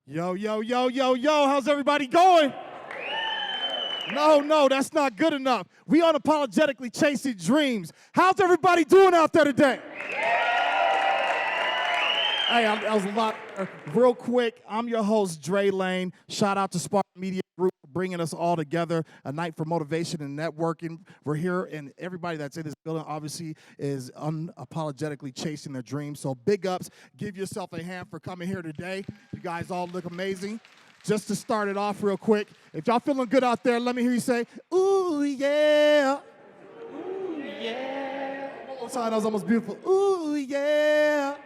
Yo, yo, yo, yo, yo, how's everybody going? No, that's not good enough. We unapologetically chasing dreams. How's everybody doing out there today? Hey, that was a lot. Real quick, I'm your host, Dre Lane. Shout out to Sparta Media Group for bringing us all together, a night for motivation and networking. We're here, and everybody that's in this building obviously is unapologetically chasing their dreams. So big ups. Give yourself a hand for coming here today. You guys all look amazing. Just to start it off real quick, if y'all feeling good out there, let me hear you say, ooh, yeah. Ooh, yeah. One more time, that was almost beautiful. Ooh, yeah.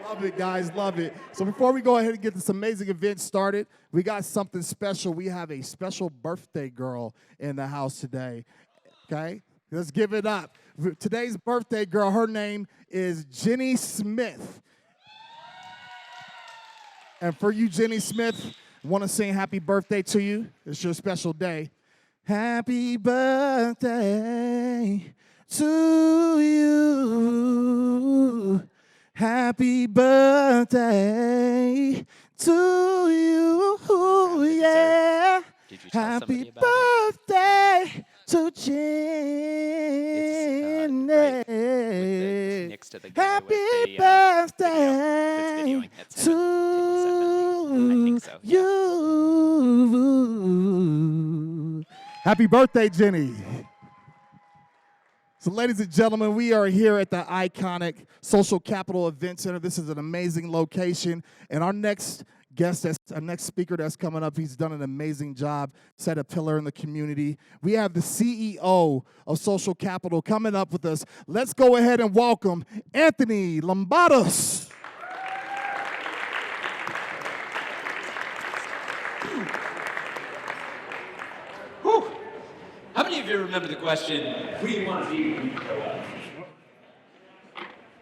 Love it, guys, love it. So before we go ahead and get this amazing event started, we got something special. We have a special birthday girl in the house today, okay? Let's give it up. Today's birthday girl, her name is Jenny Smith. And for you, Jenny Smith, want to sing happy birthday to you. It's your special day. Happy birthday to you. Happy birthday to you, yeah. Happy birthday to Jenny. Next to the guy Happy with the, birthday to you. Happy birthday, Jenny. So ladies and gentlemen, we are here at the iconic Social Capital Event Center. This is an amazing location. And our next guest, our next speaker that's coming up, he's done an amazing job, set a pillar in the community. We have the CEO of Social Capital coming up with us. Let's go ahead and welcome Anthony Lambatos. How many of you remember the question, who do you want to be when you grow up?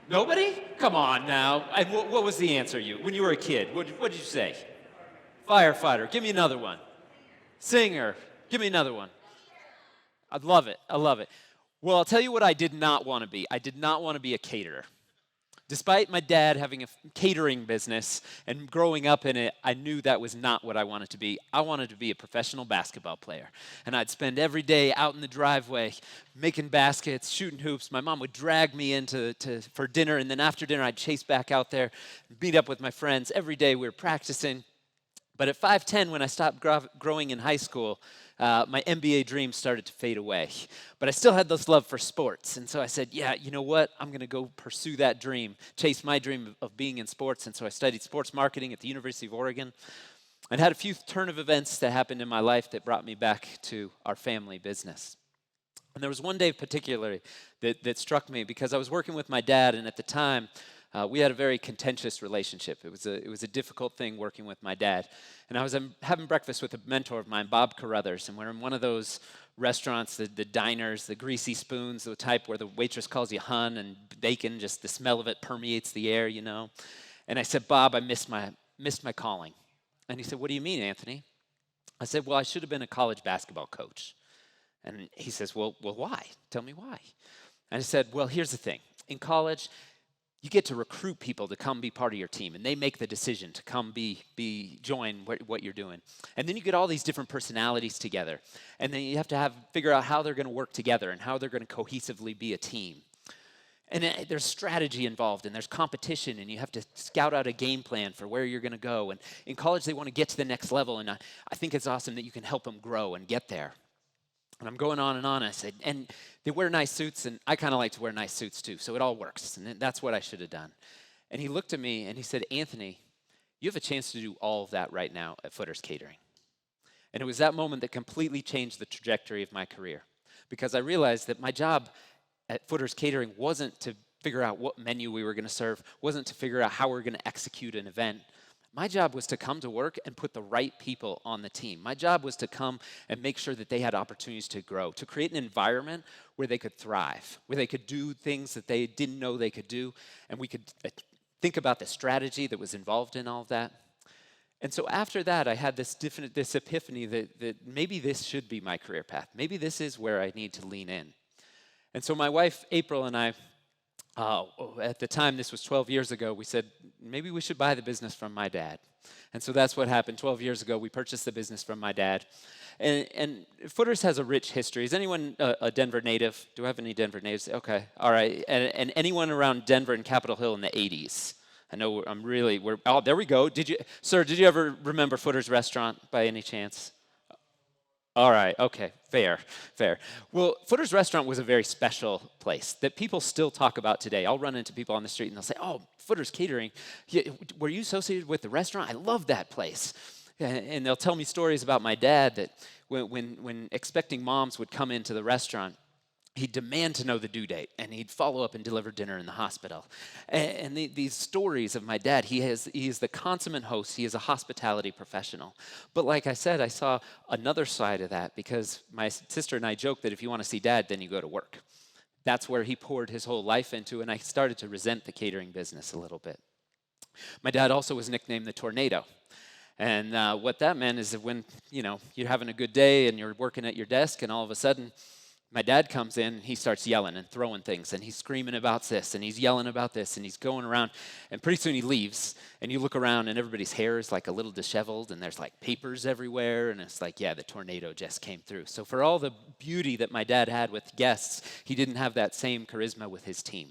Nobody? Come on now. What was the answer when you were a kid? What did you say? Firefighter. Give me another one. Singer. Give me another one. I love it. I love it. Well, I'll tell you what I did not want to be. I did not want to be a caterer. Despite my dad having a catering business and growing up in it, I knew that was not what I wanted to be. I wanted to be a professional basketball player. And I'd spend every day out in the driveway making baskets, shooting hoops. My mom would drag me for dinner, and then after dinner I'd chase back out there, meet up with my friends. Every day we were practicing. But at 5'10", when I stopped growing in high school, my NBA dream started to fade away. But I still had this love for sports. And so I said, yeah, you know what? I'm going to go pursue that dream, chase my dream of being in sports. And so I studied sports marketing at the University of Oregon and had a few turn of events that happened in my life that brought me back to our family business. And there was one day particularly that struck me because I was working with my dad, and at the time, we had a very contentious relationship. It was a difficult thing working with my dad. And I was having breakfast with a mentor of mine, Bob Carruthers, and we're in one of those restaurants, the diners, the greasy spoons, the type where the waitress calls you hun, and bacon, just the smell of it permeates the air, you know. And I said, Bob, I missed my calling. And he said, what do you mean, Anthony? I said, well, I should have been a college basketball coach. And he says, well, why? Tell me why. And I said, well, here's the thing. In college, you get to recruit people to come be part of your team, and they make the decision to come join what you're doing. And then you get all these different personalities together, and then you have to figure out how they're going to work together and how they're going to cohesively be a team. And there's strategy involved, and there's competition, and you have to scout out a game plan for where you're going to go. And in college, they want to get to the next level, and I think it's awesome that you can help them grow and get there. And I'm going on and on. I said, and they wear nice suits, and I kind of like to wear nice suits too, so it all works. And that's what I should have done. And he looked at me and he said, Anthony, you have a chance to do all of that right now at Footer's Catering. And it was that moment that completely changed the trajectory of my career, because I realized that my job at Footer's Catering wasn't to figure out what menu we were going to serve, wasn't to figure out how we were going to execute an event. My job was to come to work and put the right people on the team. My job was to come and make sure that they had opportunities to grow, to create an environment where they could thrive, where they could do things that they didn't know they could do, and we could think about the strategy that was involved in all of that. And so after that, I had this epiphany that maybe this should be my career path. Maybe this is where I need to lean in. And so my wife, April, and I At the time, this was 12 years ago, we said, maybe we should buy the business from my dad. And so that's what happened. 12 years ago, we purchased the business from my dad. And Footers has a rich history. Is anyone a Denver native? Do I have any Denver natives? Okay, all right. And anyone around Denver and Capitol Hill in the 80s? I know oh, there we go. Sir, did you ever remember Footers Restaurant by any chance? All right, okay, fair. Well, Footer's Restaurant was a very special place that people still talk about today. I'll run into people on the street and they'll say, oh, Footer's Catering, were you associated with the restaurant? I love that place. And they'll tell me stories about my dad that when expecting moms would come into the restaurant, he'd demand to know the due date, and he'd follow up and deliver dinner in the hospital. And these stories of my dad, he is the consummate host. He is a hospitality professional. But like I said, I saw another side of that because my sister and I joked that if you want to see dad, then you go to work. That's where he poured his whole life into, and I started to resent the catering business a little bit. My dad also was nicknamed the Tornado. And what that meant is that when you're having a good day and you're working at your desk, and all of a sudden, my dad comes in and he starts yelling and throwing things and he's screaming about this and he's yelling about this and he's going around, and pretty soon he leaves and you look around and everybody's hair is like a little disheveled and there's like papers everywhere, and it's like, yeah, the tornado just came through. So for all the beauty that my dad had with guests, he didn't have that same charisma with his team.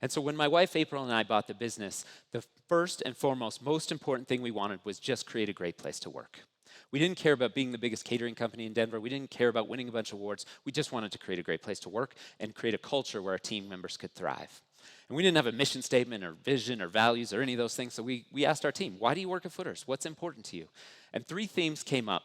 And so when my wife April and I bought the business, the first and foremost, most important thing we wanted was just create a great place to work. We didn't care about being the biggest catering company in Denver. We didn't care about winning a bunch of awards. We just wanted to create a great place to work and create a culture where our team members could thrive. And we didn't have a mission statement or vision or values or any of those things, so we asked our team, why do you work at Footers? What's important to you? And 3 themes came up.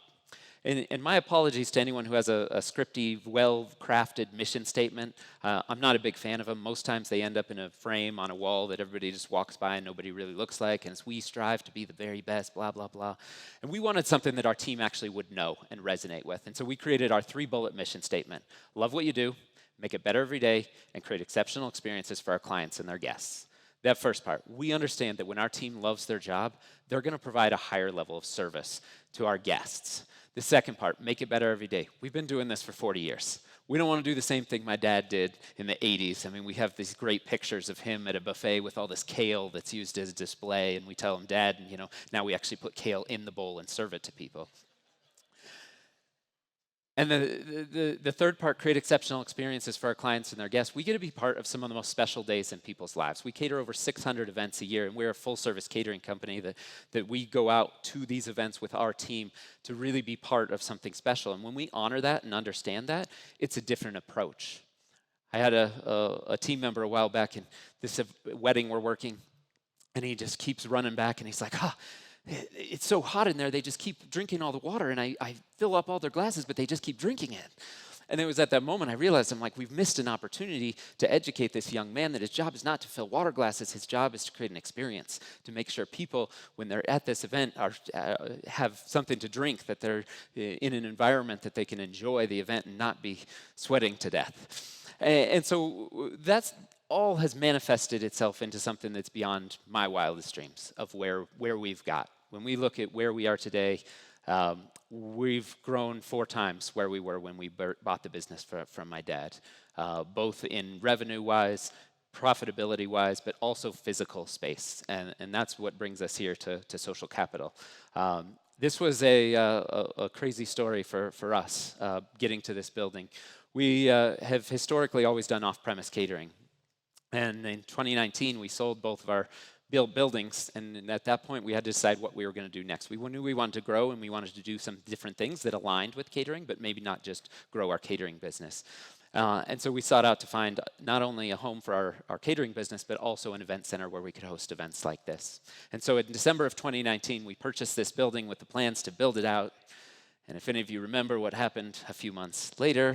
And my apologies to anyone who has a scripty, well-crafted mission statement. I'm not a big fan of them. Most times they end up in a frame on a wall that everybody just walks by and nobody really looks like, and it's we strive to be the very best, blah, blah, blah. And we wanted something that our team actually would know and resonate with. And so we created our 3-bullet mission statement. Love what you do, make it better every day, and create exceptional experiences for our clients and their guests. That first part, we understand that when our team loves their job, they're going to provide a higher level of service to our guests. The second part, make it better every day. We've been doing this for 40 years. We don't want to do the same thing my dad did in the 80s. I mean, we have these great pictures of him at a buffet with all this kale that's used as a display, and we tell him, Dad, now we actually put kale in the bowl and serve it to people. And the third part, create exceptional experiences for our clients and their guests. We get to be part of some of the most special days in people's lives. We cater over 600 events a year, and we're a full-service catering company that we go out to these events with our team to really be part of something special. And when we honor that and understand that, it's a different approach. I had a team member a while back in this wedding we're working, and he just keeps running back, and he's like, it's so hot in there, they just keep drinking all the water, and I fill up all their glasses, but they just keep drinking it. And it was at that moment I realized, I'm like, we've missed an opportunity to educate this young man that his job is not to fill water glasses, his job is to create an experience, to make sure people, when they're at this event, have something to drink, that they're in an environment that they can enjoy the event and not be sweating to death. And so that's all has manifested itself into something that's beyond my wildest dreams of where we've got. When we look at where we are today, we've grown 4 times where we were when we bought the business from my dad, both in revenue-wise, profitability-wise, but also physical space. And that's what brings us here to Social Capital. This was a crazy story for us, getting to this building. We have historically always done off-premise catering. And in 2019, we sold both of our buildings, and at that point, we had to decide what we were going to do next. We knew we wanted to grow, and we wanted to do some different things that aligned with catering, but maybe not just grow our catering business. And so we sought out to find not only a home for our catering business, but also an event center where we could host events like this. And so in December of 2019, we purchased this building with the plans to build it out. And if any of you remember what happened a few months later,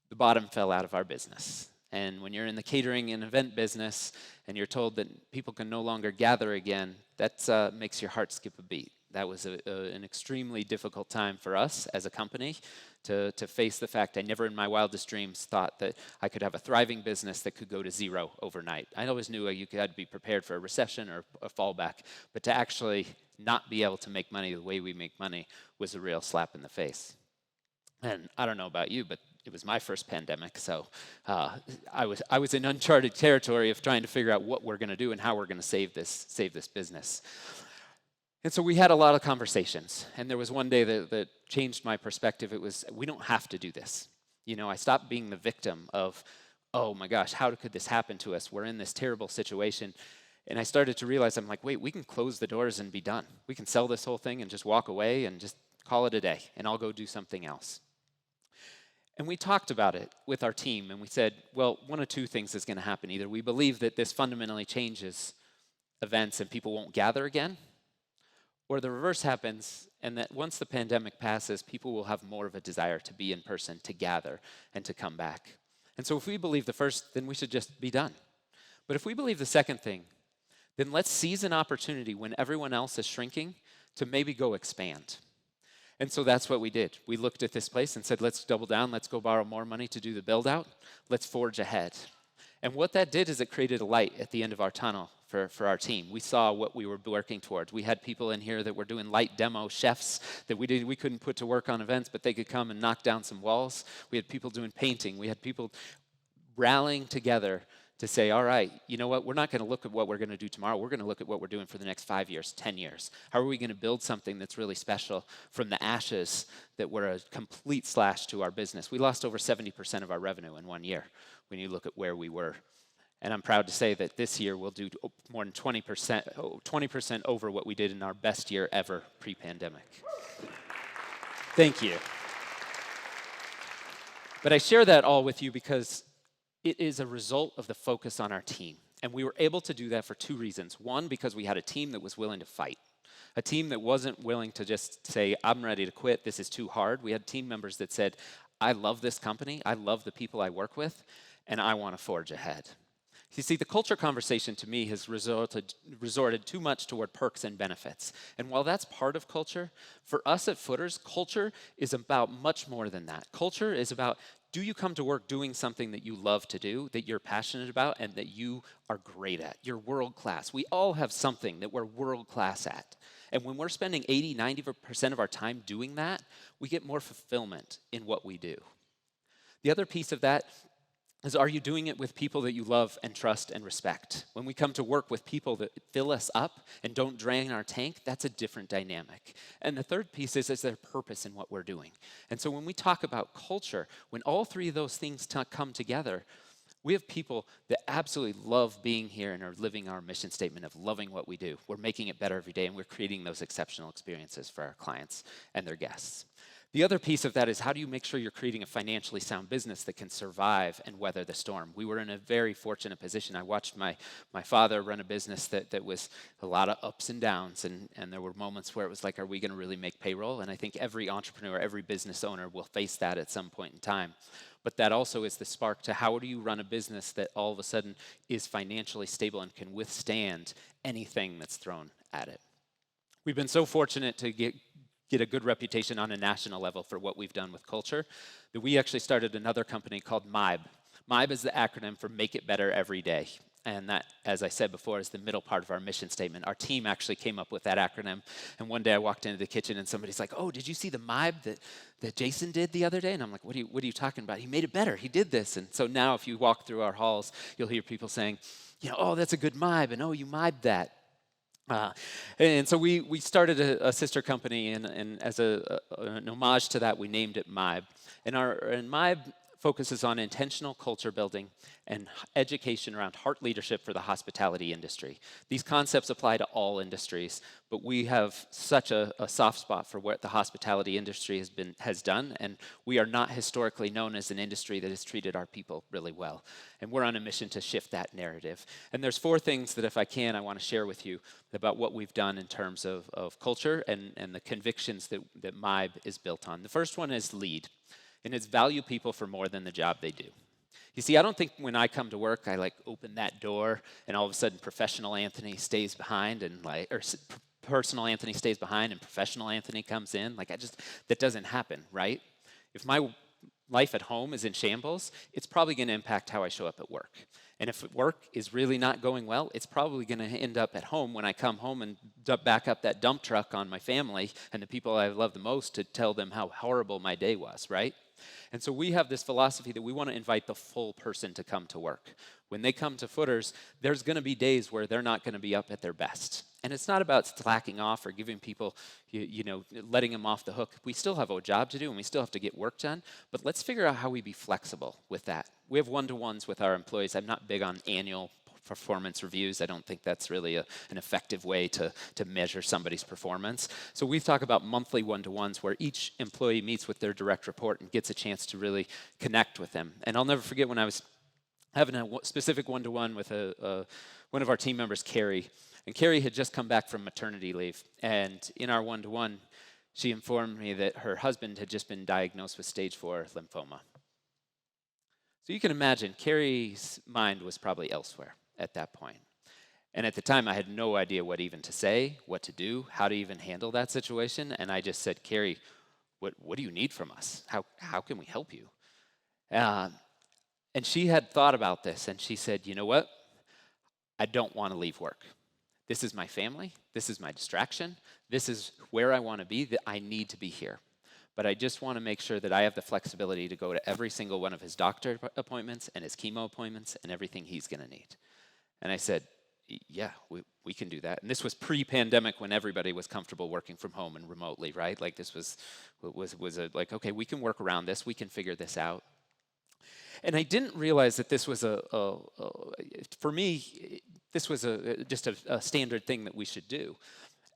the bottom fell out of our business. And when you're in the catering and event business and you're told that people can no longer gather again, that makes your heart skip a beat. That was an extremely difficult time for us as a company to face the fact I never in my wildest dreams thought that I could have a thriving business that could go to zero overnight. I always knew you had to be prepared for a recession or a fallback, but to actually not be able to make money the way we make money was a real slap in the face. And I don't know about you, but it was my first pandemic, so I was in uncharted territory of trying to figure out what we're going to do and how we're going to save this business. And so we had a lot of conversations, and there was one day that changed my perspective. It was, we don't have to do this. I stopped being the victim of, oh my gosh, how could this happen to us? We're in this terrible situation. And I started to realize, I'm like, wait, we can close the doors and be done. We can sell this whole thing and just walk away and just call it a day, and I'll go do something else. And we talked about it with our team, and we said, well, one of two things is going to happen. Either we believe that this fundamentally changes events and people won't gather again, or the reverse happens, and that once the pandemic passes, people will have more of a desire to be in person, to gather, and to come back. And so if we believe the first, then we should just be done. But if we believe the second thing, then let's seize an opportunity when everyone else is shrinking to maybe go expand. And so that's what we did. We looked at this place and said, let's double down, let's go borrow more money to do the build out, let's forge ahead. And what that did is it created a light at the end of our tunnel for our team. We saw what we were working towards. We had people in here that were doing light demo chefs that we couldn't put to work on events, but they could come and knock down some walls. We had people doing painting. We had people rallying together to say, all right, you know what, we're not going to look at what we're going to do tomorrow. We're going to look at what we're doing for the next 5 years, 10 years. How are we going to build something that's really special from the ashes that were a complete slash to our business? We lost over 70% of our revenue in 1 year when you look at where we were. And I'm proud to say that this year we'll do more than 20% over what we did in our best year ever pre-pandemic. Thank you. But I share that all with you because it is a result of the focus on our team. And we were able to do that for two reasons. One, because we had a team that was willing to fight. A team that wasn't willing to just say, I'm ready to quit, this is too hard. We had team members that said, I love this company, I love the people I work with, and I want to forge ahead. You see, the culture conversation to me has resorted too much toward perks and benefits. And while that's part of culture, for us at Footers, culture is about much more than that. Culture is about, do you come to work doing something that you love to do, that you're passionate about, and that you are great at? You're world class. We all have something that we're world class at. And when we're spending 80, 90% of our time doing that, we get more fulfillment in what we do. The other piece of that is, are you doing it with people that you love and trust and respect? When we come to work with people that fill us up and don't drain our tank, that's a different dynamic. And the third piece is there purpose in what we're doing? And so when we talk about culture, when all three of those things come together, we have people that absolutely love being here and are living our mission statement of loving what we do. We're making it better every day, and we're creating those exceptional experiences for our clients and their guests. The other piece of that is, how do you make sure you're creating a financially sound business that can survive and weather the storm? We were in a very fortunate position. I watched my father run a business that was a lot of ups and downs, and there were moments where it was like, are we going to really make payroll? And I think every entrepreneur, every business owner will face that at some point in time. But that also is the spark to, how do you run a business that all of a sudden is financially stable and can withstand anything that's thrown at it? We've been so fortunate to get a good reputation on a national level for what we've done with culture, that we actually started another company called MIBE. MIBE is the acronym for Make It Better Every Day. And that, as I said before, is the middle part of our mission statement. Our team actually came up with that acronym. And one day I walked into the kitchen and somebody's like, oh, did you see the MIBE that Jason did the other day? And I'm like, what are you talking about? He made it better. He did this. And so now if you walk through our halls, you'll hear people saying, oh, that's a good MIBE. And oh, you MIBE'd that. And so we started a sister company, and as an homage to that, we named it MIBE. And MIBE focuses on intentional culture building and education around heart leadership for the hospitality industry. These concepts apply to all industries, but we have such a soft spot for what the hospitality industry has done, and we are not historically known as an industry that has treated our people really well. And we're on a mission to shift that narrative. And there's 4 things that, if I can, I want to share with you about what we've done in terms of culture and the convictions that MIBE is built on. The first one is lead. And it's value people for more than the job they do. You see, I don't think when I come to work, I open that door and all of a sudden professional Anthony stays behind personal Anthony stays behind and professional Anthony comes in. That doesn't happen, right? If my life at home is in shambles, it's probably going to impact how I show up at work. And if work is really not going well, it's probably going to end up at home when I come home and back up that dump truck on my family and the people I love the most to tell them how horrible my day was, right? And so we have this philosophy that we want to invite the full person to come to work. When they come to Footers, there's going to be days where they're not going to be up at their best. And it's not about slacking off or giving people, letting them off the hook. We still have a job to do and we still have to get work done, but let's figure out how we be flexible with that. We have one-to-ones with our employees. I'm not big on annual performance reviews. I don't think that's really an effective way to measure somebody's performance. So we talk about monthly one-to-ones where each employee meets with their direct report and gets a chance to really connect with them. And I'll never forget when I was having a specific one-to-one with one of our team members, Carrie. And Carrie had just come back from maternity leave. And in our one-to-one, she informed me that her husband had just been diagnosed with stage 4 lymphoma. So you can imagine, Carrie's mind was probably elsewhere at that point. And at the time, I had no idea what even to say, what to do, how to even handle that situation. And I just said, Carrie, what do you need from us? How can we help you? And she had thought about this, and she said, you know what? I don't want to leave work. This is my family. This is my distraction. This is where I want to be. That I need to be here. But I just want to make sure that I have the flexibility to go to every single one of his doctor appointments and his chemo appointments and everything he's going to need. And I said, yeah, we can do that. And this was pre-pandemic when everybody was comfortable working from home and remotely, right? Like this was like, okay, we can work around this. We can figure this out. And I didn't realize that this was for me, this was just a standard thing that we should do.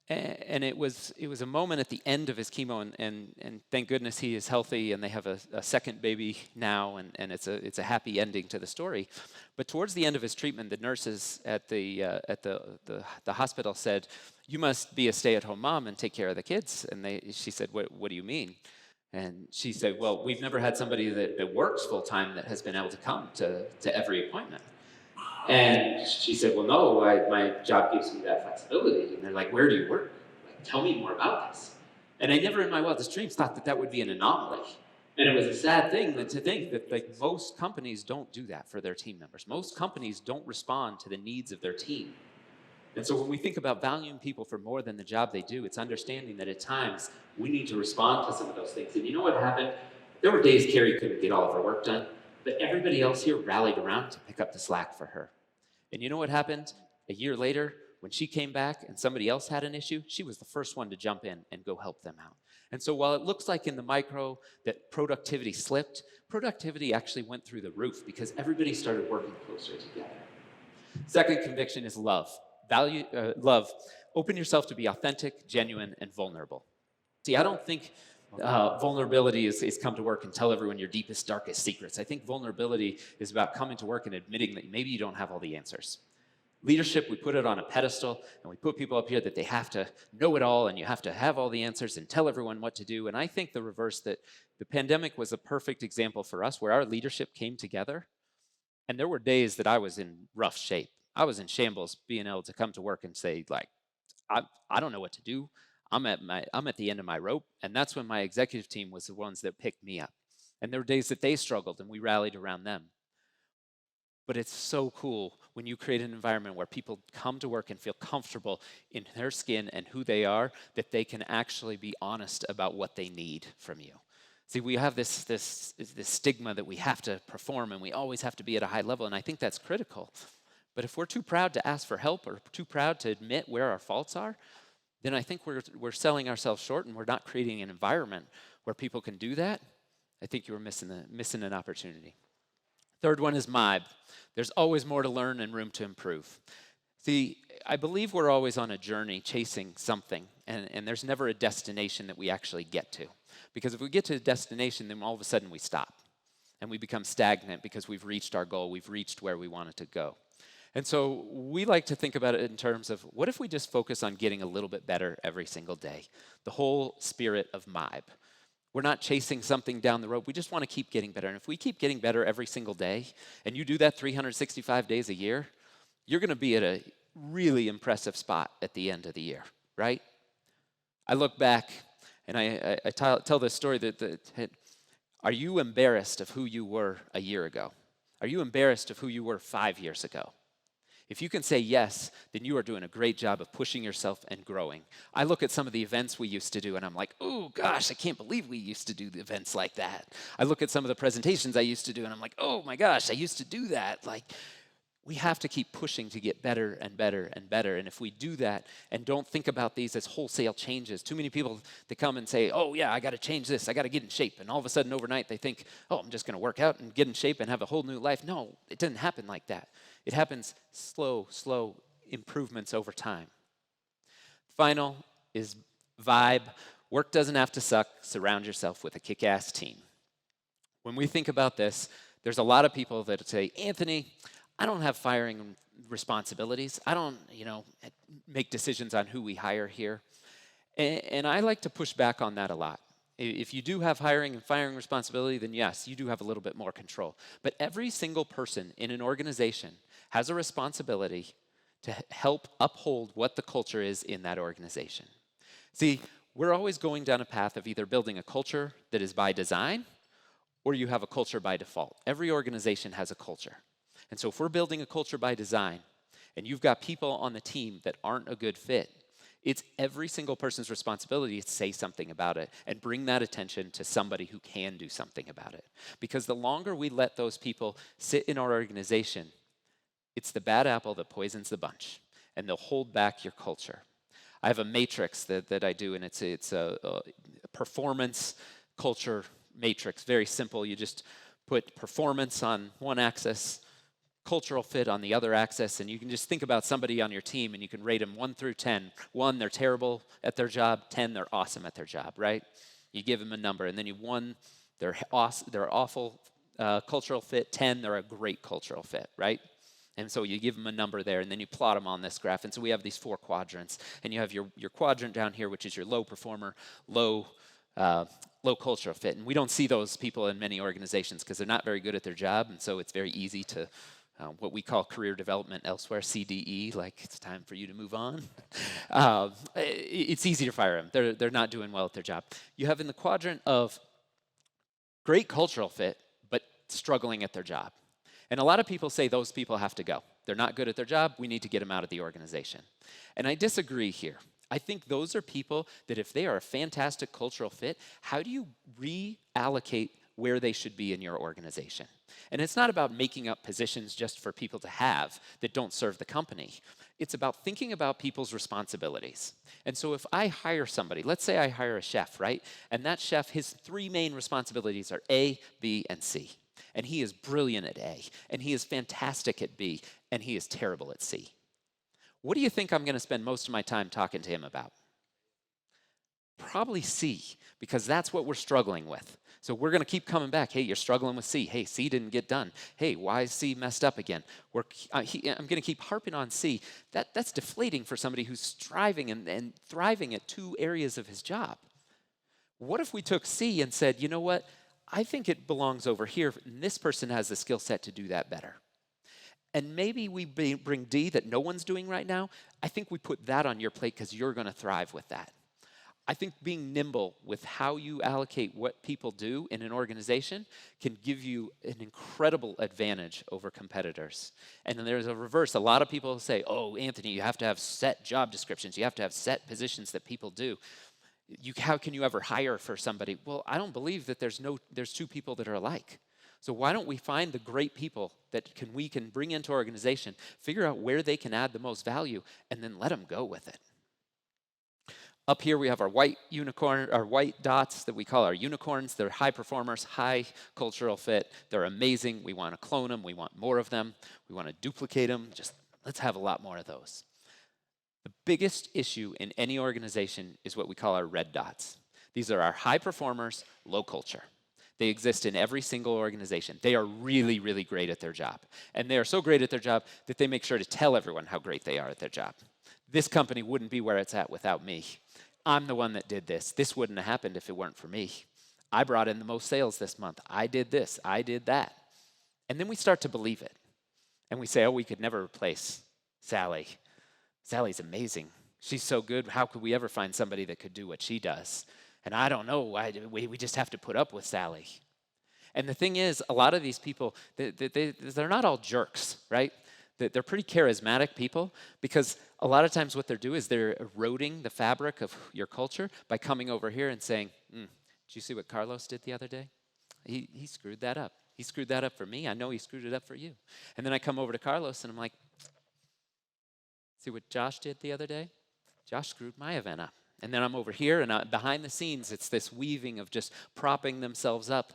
And it was a moment at the end of his chemo, and thank goodness he is healthy, and they have a second baby now, and it's a happy ending to the story. But towards the end of his treatment, the nurses at the hospital said, "You must be a stay-at-home mom and take care of the kids." And she said, "What do you mean?" And she said, "Well, we've never had somebody that works full-time that has been able to come to every appointment." And she said, "Well, no, my job gives me that flexibility." And they're like, "Where do you work? Like, tell me more about this." And I never in my wildest dreams thought that would be an anomaly. And it was a sad thing to think that like most companies don't do that for their team members. Most companies don't respond to the needs of their team. And so when we think about valuing people for more than the job they do, it's understanding that at times we need to respond to some of those things. And you know what happened? There were days Carrie couldn't get all of her work done, but everybody else here rallied around to pick up the slack for her. And you know what happened? A year later, when she came back and somebody else had an issue, she was the first one to jump in and go help them out. And so while it looks like in the micro that productivity slipped, productivity actually went through the roof because everybody started working closer together. Second conviction is love. Love. Open yourself to be authentic, genuine, and vulnerable. See, I don't think vulnerability is come to work and tell everyone your deepest, darkest secrets. I think vulnerability is about coming to work and admitting that maybe you don't have all the answers. Leadership, we put it on a pedestal, and we put people up here that they have to know it all, and you have to have all the answers and tell everyone what to do. And I think the reverse, that the pandemic was a perfect example for us where our leadership came together, and there were days that I was in rough shape. I was in shambles being able to come to work and say, like, I don't know what to do. I'm at the end of my rope, and that's when my executive team was the ones that picked me up. And there were days that they struggled, and we rallied around them. But it's so cool when you create an environment where people come to work and feel comfortable in their skin and who they are, that they can actually be honest about what they need from you. See, we have this stigma that we have to perform and we always have to be at a high level, and I think that's critical. But if we're too proud to ask for help or too proud to admit where our faults are, then I think we're selling ourselves short and we're not creating an environment where people can do that. I think you're missing an opportunity. Third one is MIBE. There's always more to learn and room to improve. See, I believe we're always on a journey chasing something, and there's never a destination that we actually get to. Because if we get to a destination, then all of a sudden we stop, and we become stagnant because we've reached our goal, we've reached where we wanted to go. And so we like to think about it in terms of, what if we just focus on getting a little bit better every single day? The whole spirit of MIBE. We're not chasing something down the road. We just want to keep getting better. And if we keep getting better every single day, and you do that 365 days a year, you're going to be at a really impressive spot at the end of the year, right? I look back, and I tell this story that are you embarrassed of who you were a year ago? Are you embarrassed of who you were 5 years ago? If you can say yes, then you are doing a great job of pushing yourself and growing. I look at some of the events we used to do and I'm like, oh gosh, I can't believe we used to do the events like that. I look at some of the presentations I used to do and I'm like, oh my gosh, I used to do that. Like, we have to keep pushing to get better and better and better. And if we do that and don't think about these as wholesale changes, too many people, they come and say, oh yeah, I got to change this, I got to get in shape. And all of a sudden overnight they think, oh, I'm just going to work out and get in shape and have a whole new life. No, it doesn't happen like that. It happens slow improvements over time. Final is vibe. Work doesn't have to suck. Surround yourself with a kick-ass team. When we think about this, there's a lot of people that say, Anthony, I don't have firing responsibilities. I don't, make decisions on who we hire here. And I like to push back on that a lot. If you do have hiring and firing responsibility, then yes, you do have a little bit more control. But every single person in an organization has a responsibility to help uphold what the culture is in that organization. See, we're always going down a path of either building a culture that is by design or you have a culture by default. Every organization has a culture. And so if we're building a culture by design and you've got people on the team that aren't a good fit, it's every single person's responsibility to say something about it and bring that attention to somebody who can do something about it. Because the longer we let those people sit in our organization, it's the bad apple that poisons the bunch, and they'll hold back your culture. I have a matrix that I do, and it's a performance culture matrix. Very simple. You just put performance on one axis, cultural fit on the other axis, and you can just think about somebody on your team and you can rate them 1 through 10. 1, they're terrible at their job. 10, they're awesome at their job, right? You give them a number, and then 1, they're awful cultural fit. 10, they're a great cultural fit, right? And so you give them a number there, and then you plot them on this graph. And so we have these 4 quadrants, and you have your quadrant down here, which is your low performer, low cultural fit. And we don't see those people in many organizations because they're not very good at their job, and so it's very easy to what we call career development elsewhere, CDE, like it's time for you to move on. It's easy to fire them. They're not doing well at their job. You have in the quadrant of great cultural fit, but struggling at their job. And a lot of people say those people have to go. They're not good at their job. We need to get them out of the organization. And I disagree here. I think those are people that if they are a fantastic cultural fit, how do you reallocate where they should be in your organization? And it's not about making up positions just for people to have that don't serve the company. It's about thinking about people's responsibilities. And so if I hire somebody, let's say I hire a chef, right? And that chef, his 3 main responsibilities are A, B, and C. And he is brilliant at A, and he is fantastic at B, and he is terrible at C. What do you think I'm going to spend most of my time talking to him about? Probably C, because that's what we're struggling with. So we're going to keep coming back. Hey, you're struggling with C. Hey, C didn't get done. Hey, why is C messed up again? I'm going to keep harping on C. That's deflating for somebody who's striving and thriving at 2 areas of his job. What if we took C and said, you know what? I think it belongs over here, and this person has the skill set to do that better. And maybe we bring D that no one's doing right now. I think we put that on your plate because you're going to thrive with that. I think being nimble with how you allocate what people do in an organization can give you an incredible advantage over competitors. And then there's a reverse. A lot of people say, oh, Anthony, you have to have set job descriptions. You have to have set positions that people do. How can you ever hire for somebody? Well, I don't believe that there's 2 people that are alike. So why don't we find the great people that we can bring into our organization, figure out where they can add the most value, and then let them go with it. Up here we have our white dots that we call our unicorns. They're high performers, high cultural fit. They're amazing. We want to clone them. We want more of them. We want to duplicate them. Just let's have a lot more of those. The biggest issue in any organization is what we call our red dots. These are our high performers, low culture. They exist in every single organization. They are really, really great at their job. And they are so great at their job that they make sure to tell everyone how great they are at their job. This company wouldn't be where it's at without me. I'm the one that did this. This wouldn't have happened if it weren't for me. I brought in the most sales this month. I did this. I did that. And then we start to believe it. And we say, oh, we could never replace Sally. Sally's amazing. She's so good. How could we ever find somebody that could do what she does? And I don't know. We just have to put up with Sally. And the thing is, a lot of these people, they're not all jerks, right? They're pretty charismatic people because a lot of times what they're doing is they're eroding the fabric of your culture by coming over here and saying, did you see what Carlos did the other day? He screwed that up. He screwed that up for me. I know he screwed it up for you. And then I come over to Carlos and I'm like, see what Josh did the other day? Josh screwed my event up. And then I'm over here and behind the scenes, it's this weaving of just propping themselves up.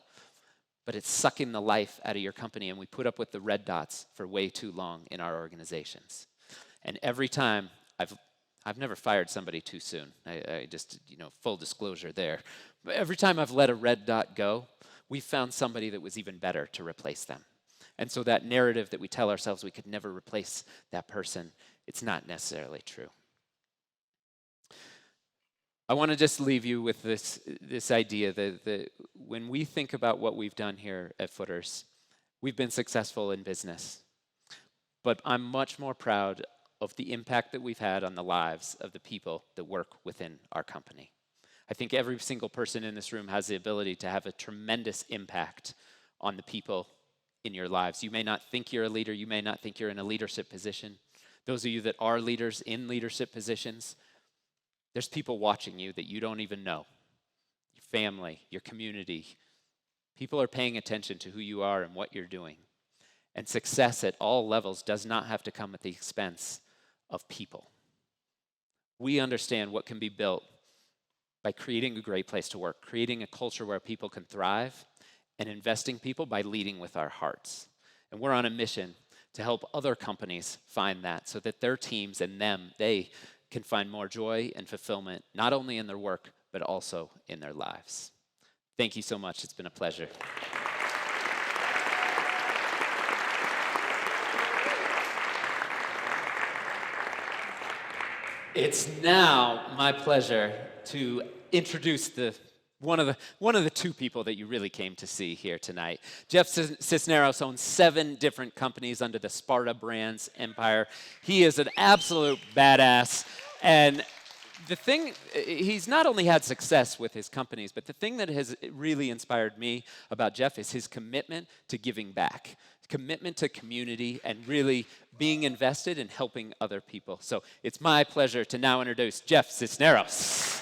But it's sucking the life out of your company, and we put up with the red dots for way too long in our organizations. And every time, I've never fired somebody too soon. I just, full disclosure there. But every time I've let a red dot go, we found somebody that was even better to replace them. And so that narrative that we tell ourselves we could never replace that person, it's not necessarily true. I want to just leave you with this idea that when we think about what we've done here at Footers, we've been successful in business. But I'm much more proud of the impact that we've had on the lives of the people that work within our company. I think every single person in this room has the ability to have a tremendous impact on the people in your lives. You may not think you're a leader. You may not think you're in a leadership position. Those of you that are leaders in leadership positions, there's people watching you that you don't even know. Your family, your community. People are paying attention to who you are and what you're doing. And success at all levels does not have to come at the expense of people. We understand what can be built by creating a great place to work, creating a culture where people can thrive, and investing people by leading with our hearts. And we're on a mission to help other companies find that so that their teams and they can find more joy and fulfillment, not only in their work, but also in their lives. Thank you so much. It's been a pleasure. It's now my pleasure to introduce one of the two people that you really came to see here tonight. Jeff Cisneros owns 7 different companies under the Sparta Brands empire. He is an absolute badass. And he's not only had success with his companies, but the thing that has really inspired me about Jeff is his commitment to giving back, commitment to community, and really being invested in helping other people. So it's my pleasure to now introduce Jeff Cisneros.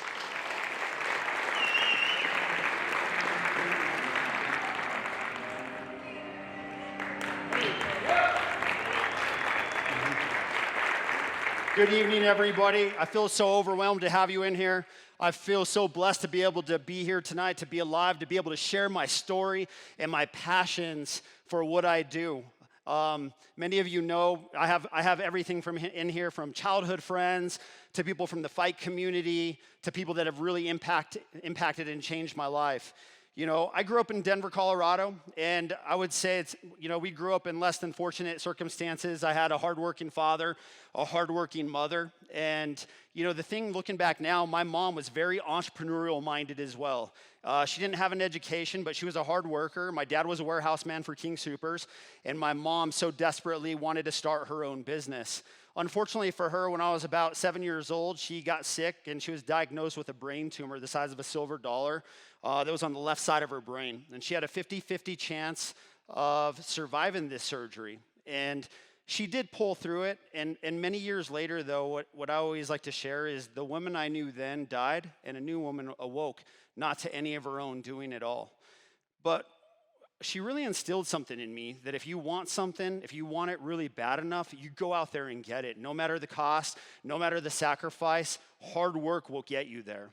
Good evening, everybody. I feel so overwhelmed to have you in here. I feel so blessed to be able to be here tonight, to be alive, to be able to share my story and my passions for what I do. Many of you know I have everything from in here, from childhood friends to people from the fight community to people that have really impacted and changed my life. I grew up in Denver, Colorado, and I would say we grew up in less than fortunate circumstances. I had a hardworking father, a hardworking mother, and the thing looking back now, my mom was very entrepreneurial minded as well. She didn't have an education, but she was a hard worker. My dad was a warehouse man for King Soopers, and my mom so desperately wanted to start her own business. Unfortunately for her, when I was about 7 years old, she got sick and she was diagnosed with a brain tumor the size of a silver dollar that was on the left side of her brain. And she had a 50-50 chance of surviving this surgery. And she did pull through it. And many years later, though, what I always like to share is the woman I knew then died and a new woman awoke, not to any of her own doing it all. But she really instilled something in me that if you want something, if you want it really bad enough, you go out there and get it. No matter the cost, no matter the sacrifice, hard work will get you there.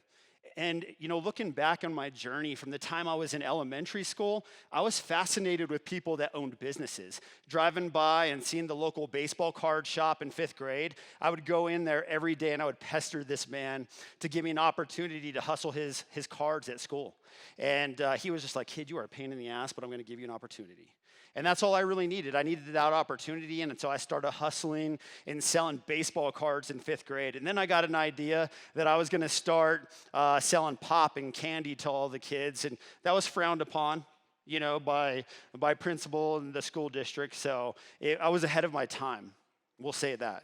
And, looking back on my journey from the time I was in elementary school, I was fascinated with people that owned businesses. Driving by and seeing the local baseball card shop in 5th grade, I would go in there every day and I would pester this man to give me an opportunity to hustle his cards at school. And he was just like, kid, you are a pain in the ass, but I'm going to give you an opportunity. And that's all I really needed. I needed that opportunity, and so I started hustling and selling baseball cards in 5th grade. And then I got an idea that I was going to start selling pop and candy to all the kids, and that was frowned upon, by principal and the school district. So I was ahead of my time. We'll say that,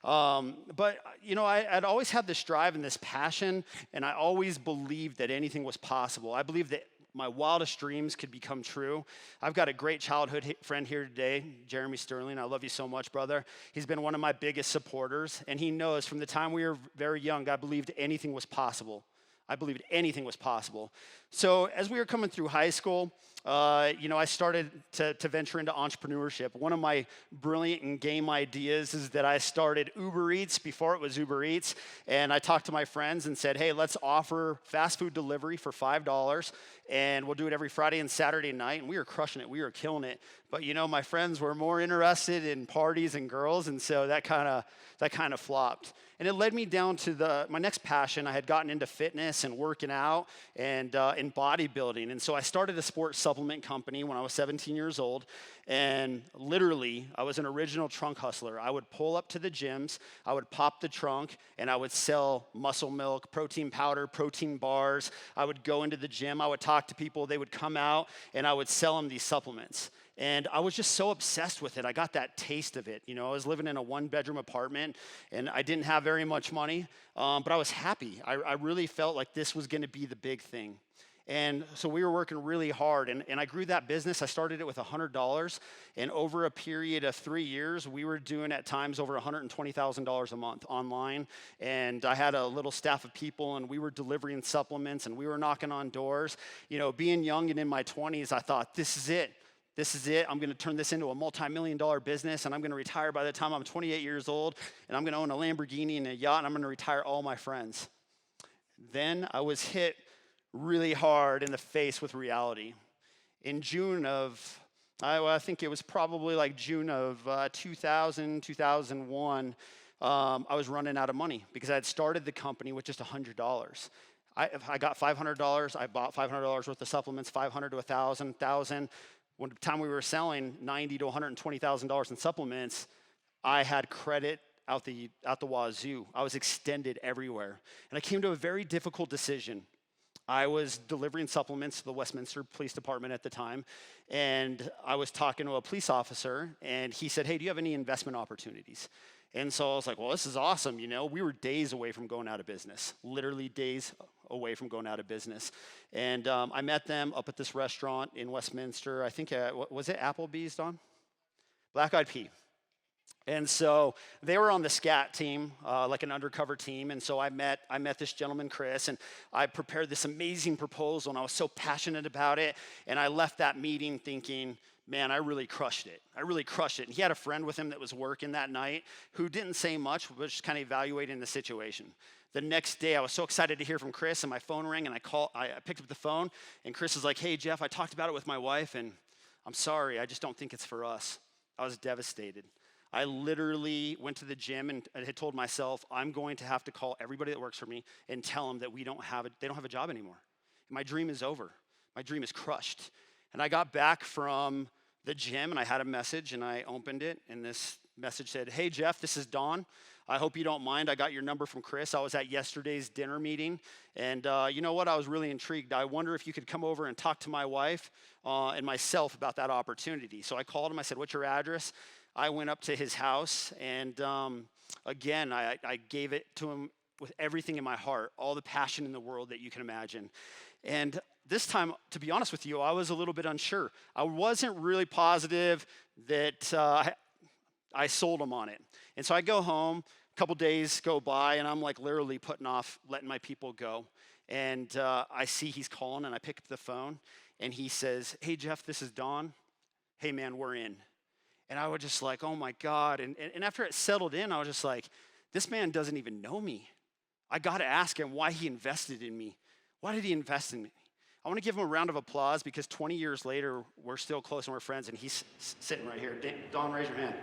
But, I'd always had this drive and this passion, and I always believed that anything was possible. I believed that my wildest dreams could become true. I've got a great childhood friend here today, Jeremy Sterling. I love you so much, brother. He's been one of my biggest supporters, and he knows from the time we were very young, I believed anything was possible. I believed anything was possible. So as we were coming through high school, I started to venture into entrepreneurship. One of my brilliant and game ideas is that I started Uber Eats before it was Uber Eats. And I talked to my friends and said, hey, let's offer fast food delivery for $5. And we'll do it every Friday and Saturday night. And we were crushing it. We were killing it. But, my friends were more interested in parties and girls. And so that kind of flopped. And it led me down to my next passion. I had gotten into fitness and working out and in bodybuilding. And so I started a sports supplement company when I was 17 years old. And literally, I was an original trunk hustler. I would pull up to the gyms, I would pop the trunk, and I would sell muscle milk, protein powder, protein bars. I would go into the gym, I would talk to people, they would come out, and I would sell them these supplements. And I was just so obsessed with it. I got that taste of it. I was living in a one-bedroom apartment, and I didn't have very much money, but I was happy. I really felt like this was going to be the big thing. And so we were working really hard, and I grew that business. I started it with $100, and over a period of 3 years, we were doing at times over $120,000 a month online. And I had a little staff of people, and we were delivering supplements, and we were knocking on doors. Being young and in my 20s, I thought, this is it. This is it. I'm going to turn this into a multi-million-dollar business, and I'm going to retire by the time I'm 28 years old, and I'm going to own a Lamborghini and a yacht, and I'm going to retire all my friends. Then I was hit really hard in the face with reality. In June of, I think it was probably like June of 2001, I was running out of money because I had started the company with just $100. I got $500. I bought $500 worth of supplements, $500 to $1,000. When the time we were selling $90,000 to $120,000 in supplements, I had credit out the wazoo. I was extended everywhere. And I came to a very difficult decision. I was delivering supplements to the Westminster Police Department at the time, and I was talking to a police officer, and he said, hey, do you have any investment opportunities? And so I was like, well, this is awesome. We were days away from going out of business, literally days away from going out of business. And I met them up at this restaurant in Westminster. I think, was it Applebee's, Don? Black Eyed Pea. And so they were on the SCAT team, like an undercover team. And so I met this gentleman, Chris, and I prepared this amazing proposal, and I was so passionate about it. And I left that meeting thinking, man, I really crushed it. I really crushed it. And he had a friend with him that was working that night who didn't say much, but was just kind of evaluating the situation. The next day, I was so excited to hear from Chris, and my phone rang, and I picked up the phone, and Chris was like, hey, Jeff, I talked about it with my wife, and I'm sorry, I just don't think it's for us. I was devastated. I literally went to the gym and I had told myself, I'm going to have to call everybody that works for me and tell them that they don't have a job anymore. My dream is over. My dream is crushed. And I got back from the gym, and I had a message, and I opened it, and this message said, hey, Jeff, this is Don. I hope you don't mind. I got your number from Chris. I was at yesterday's dinner meeting, and you know what? I was really intrigued. I wonder if you could come over and talk to my wife and myself about that opportunity. So I called him. I said, what's your address? I went up to his house, and again, I gave it to him with everything in my heart, all the passion in the world that you can imagine. And this time, to be honest with you, I was a little bit unsure. I wasn't really positive that I sold him on it. And so I go home, a couple days go by, and I'm like literally putting off letting my people go. And I see he's calling, and I pick up the phone, and he says, hey, Jeff, this is Don. Hey, man, we're in. And I was just like, oh, my God. And after it settled in, I was just like, this man doesn't even know me. I got to ask him why he invested in me. Why did he invest in me? I want to give him a round of applause because 20 years later, we're still close and we're friends, and he's sitting right here. Don, raise your hand.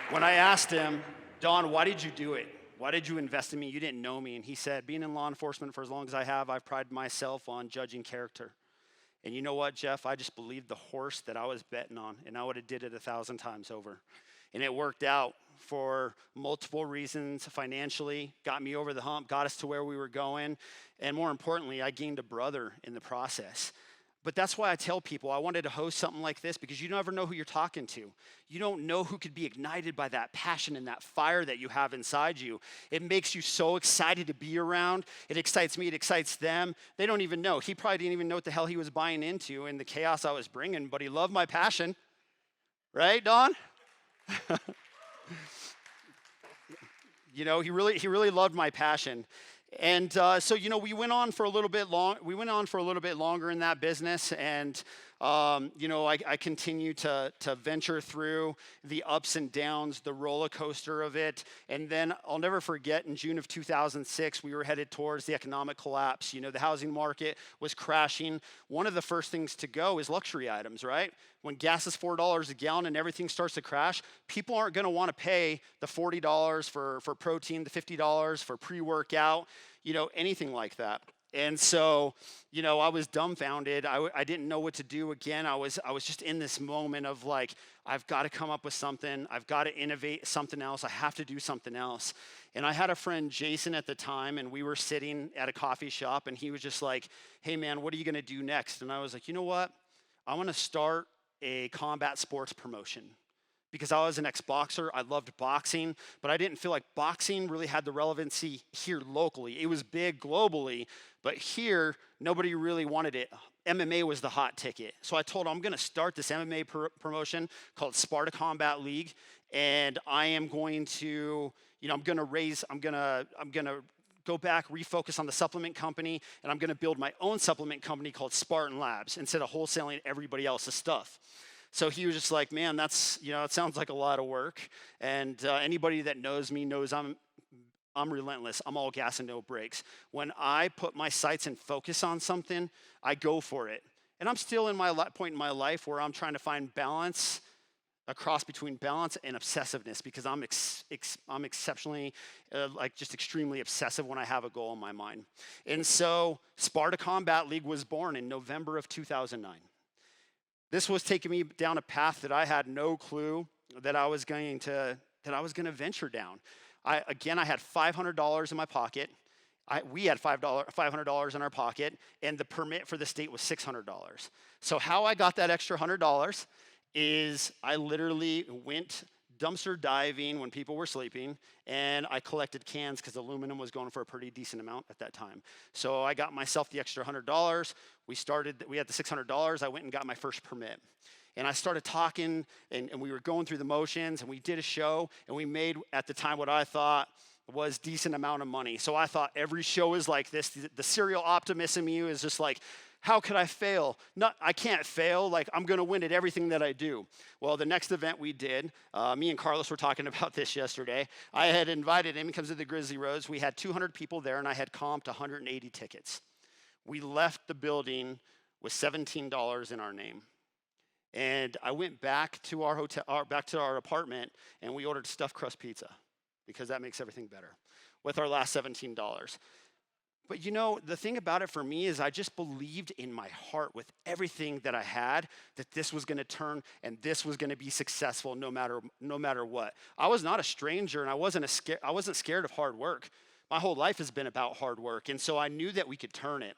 When I asked him, Don, why did you do it? Why did you invest in me? You didn't know me. And he said, being in law enforcement for as long as I have, I've prided myself on judging character. And you know what, Jeff? I just believed the horse that I was betting on, and I would have did it 1,000 times over. And it worked out for multiple reasons. Financially, got me over the hump, got us to where we were going. And more importantly, I gained a brother in the process. But that's why I tell people I wanted to host something like this, because you never know who you're talking to. You don't know who could be ignited by that passion and that fire that you have inside you. It makes you so excited to be around. It excites me. It excites them. They don't even know. He probably didn't even know what the hell he was buying into and the chaos I was bringing, but he loved my passion. Right, Don? You know, he really loved my passion. And so, you know, we went on for a little bit longer in that business, and you know, I continue to venture through the ups and downs, the roller coaster of it. And then I'll never forget, in June of 2006, we were headed towards the economic collapse. You know, the housing market was crashing. One of the first things to go is luxury items, right? When gas is $4 a gallon and everything starts to crash, people aren't going to want to pay the $40 for protein, the $50 for pre-workout, you know, anything like that. And so, you know, I was dumbfounded. I didn't know what to do again. I was just in this moment of like, I've got to come up with something. I've got to innovate something else. I have to do something else. And I had a friend, Jason, at the time, and we were sitting at a coffee shop, and he was just like, hey, man, what are you going to do next? And I was like, you know what? I want to start a combat sports promotion. Because I was an ex-boxer, I loved boxing, but I didn't feel like boxing really had the relevancy here locally. It was big globally, but here, nobody really wanted it. MMA was the hot ticket. So I told him, I'm gonna start this MMA promotion called Sparta Combat League, and I am going to, you know, I'm gonna go back, refocus on the supplement company, and I'm gonna build my own supplement company called Spartan Labs instead of wholesaling everybody else's stuff. So he was just like, man, that's, you know, it sounds like a lot of work. And anybody that knows me knows I'm relentless. I'm all gas and no brakes. When I put my sights and focus on something, I go for it. And I'm still in my point in my life where I'm trying to find balance, a cross between balance and obsessiveness, because I'm exceptionally, like just extremely obsessive when I have a goal in my mind. And so Sparta Combat League was born in November of 2009. This was taking me down a path that I had no clue that I was going to venture down. I had $500 in my pocket. We had $500 in our pocket, and the permit for the state was $600. So how I got that extra $100 is I literally went dumpster diving when people were sleeping, and I collected cans because aluminum was going for a pretty decent amount at that time. So I got myself the extra $100. We had the $600. I went and got my first permit. And I started talking, and we were going through the motions, and we did a show, and we made, at the time, what I thought was decent amount of money. So I thought every show is like this. The serial optimist in me is just like, how could I fail? I can't fail. Like, I'm going to win at everything that I do. Well, the next event we did, me and Carlos were talking about this yesterday. I had invited him. He comes to the Grizzly Roads. We had 200 people there, and I had comped 180 tickets. We left the building with $17 in our name. And I went back to our hotel, back to our apartment, and we ordered stuffed crust pizza because that makes everything better with our last $17. But you know, the thing about it for me is I just believed in my heart with everything that I had that this was going to turn and this was going to be successful no matter what. I was not a stranger, and I wasn't scared of hard work. My whole life has been about hard work, and so I knew that we could turn it.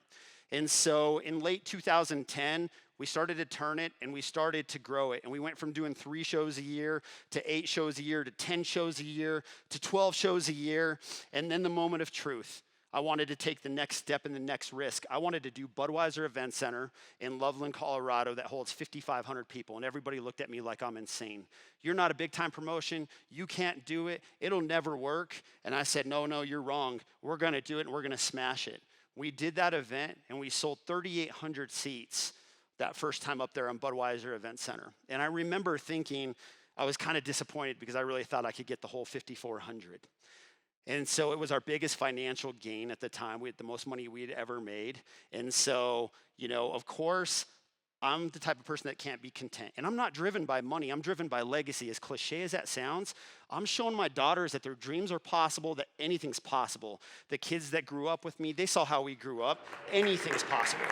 And so in late 2010, we started to turn it, and we started to grow it. And we went from doing 3 shows a year to 8 shows a year to 10 shows a year to 12 shows a year. And then the moment of truth. I wanted to take the next step and the next risk. I wanted to do Budweiser Event Center in Loveland, Colorado that holds 5,500 people. And everybody looked at me like I'm insane. You're not a big time promotion. You can't do it. It'll never work. And I said, no, you're wrong. We're going to do it, and we're going to smash it. We did that event, and we sold 3,800 seats that first time up there on Budweiser Event Center. And I remember thinking I was kind of disappointed because I really thought I could get the whole 5,400. And so it was our biggest financial gain at the time. We had the most money we'd ever made. And so, you know, of course, I'm the type of person that can't be content. And I'm not driven by money. I'm driven by legacy. As cliche as that sounds, I'm showing my daughters that their dreams are possible, that anything's possible. The kids that grew up with me, they saw how we grew up. Anything's possible.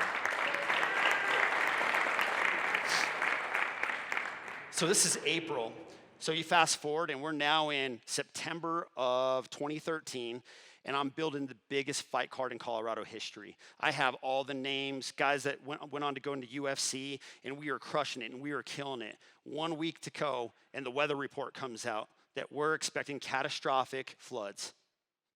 So this is April. So you fast forward, and we're now in September of 2013, and I'm building the biggest fight card in Colorado history. I have all the names, guys that went on to go into UFC, and we are crushing it, and we are killing it. 1 week to go, and the weather report comes out that we're expecting catastrophic floods.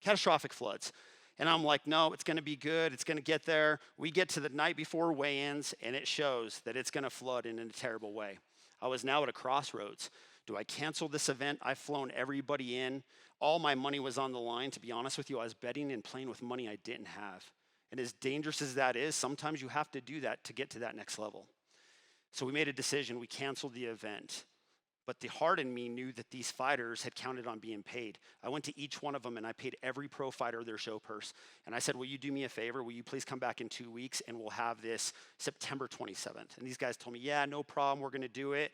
Catastrophic floods. And I'm like, no, it's going to be good. It's going to get there. We get to the night before weigh-ins, and it shows that it's going to flood in a terrible way. I was now at a crossroads. Do I cancel this event? I've flown everybody in. All my money was on the line. To be honest with you, I was betting and playing with money I didn't have. And as dangerous as that is, sometimes you have to do that to get to that next level. So we made a decision. We canceled the event. But the heart in me knew that these fighters had counted on being paid. I went to each one of them and I paid every pro fighter their show purse. And I said, will you do me a favor? Will you please come back in 2 weeks and we'll have this September 27th? And these guys told me, yeah, no problem. We're going to do it.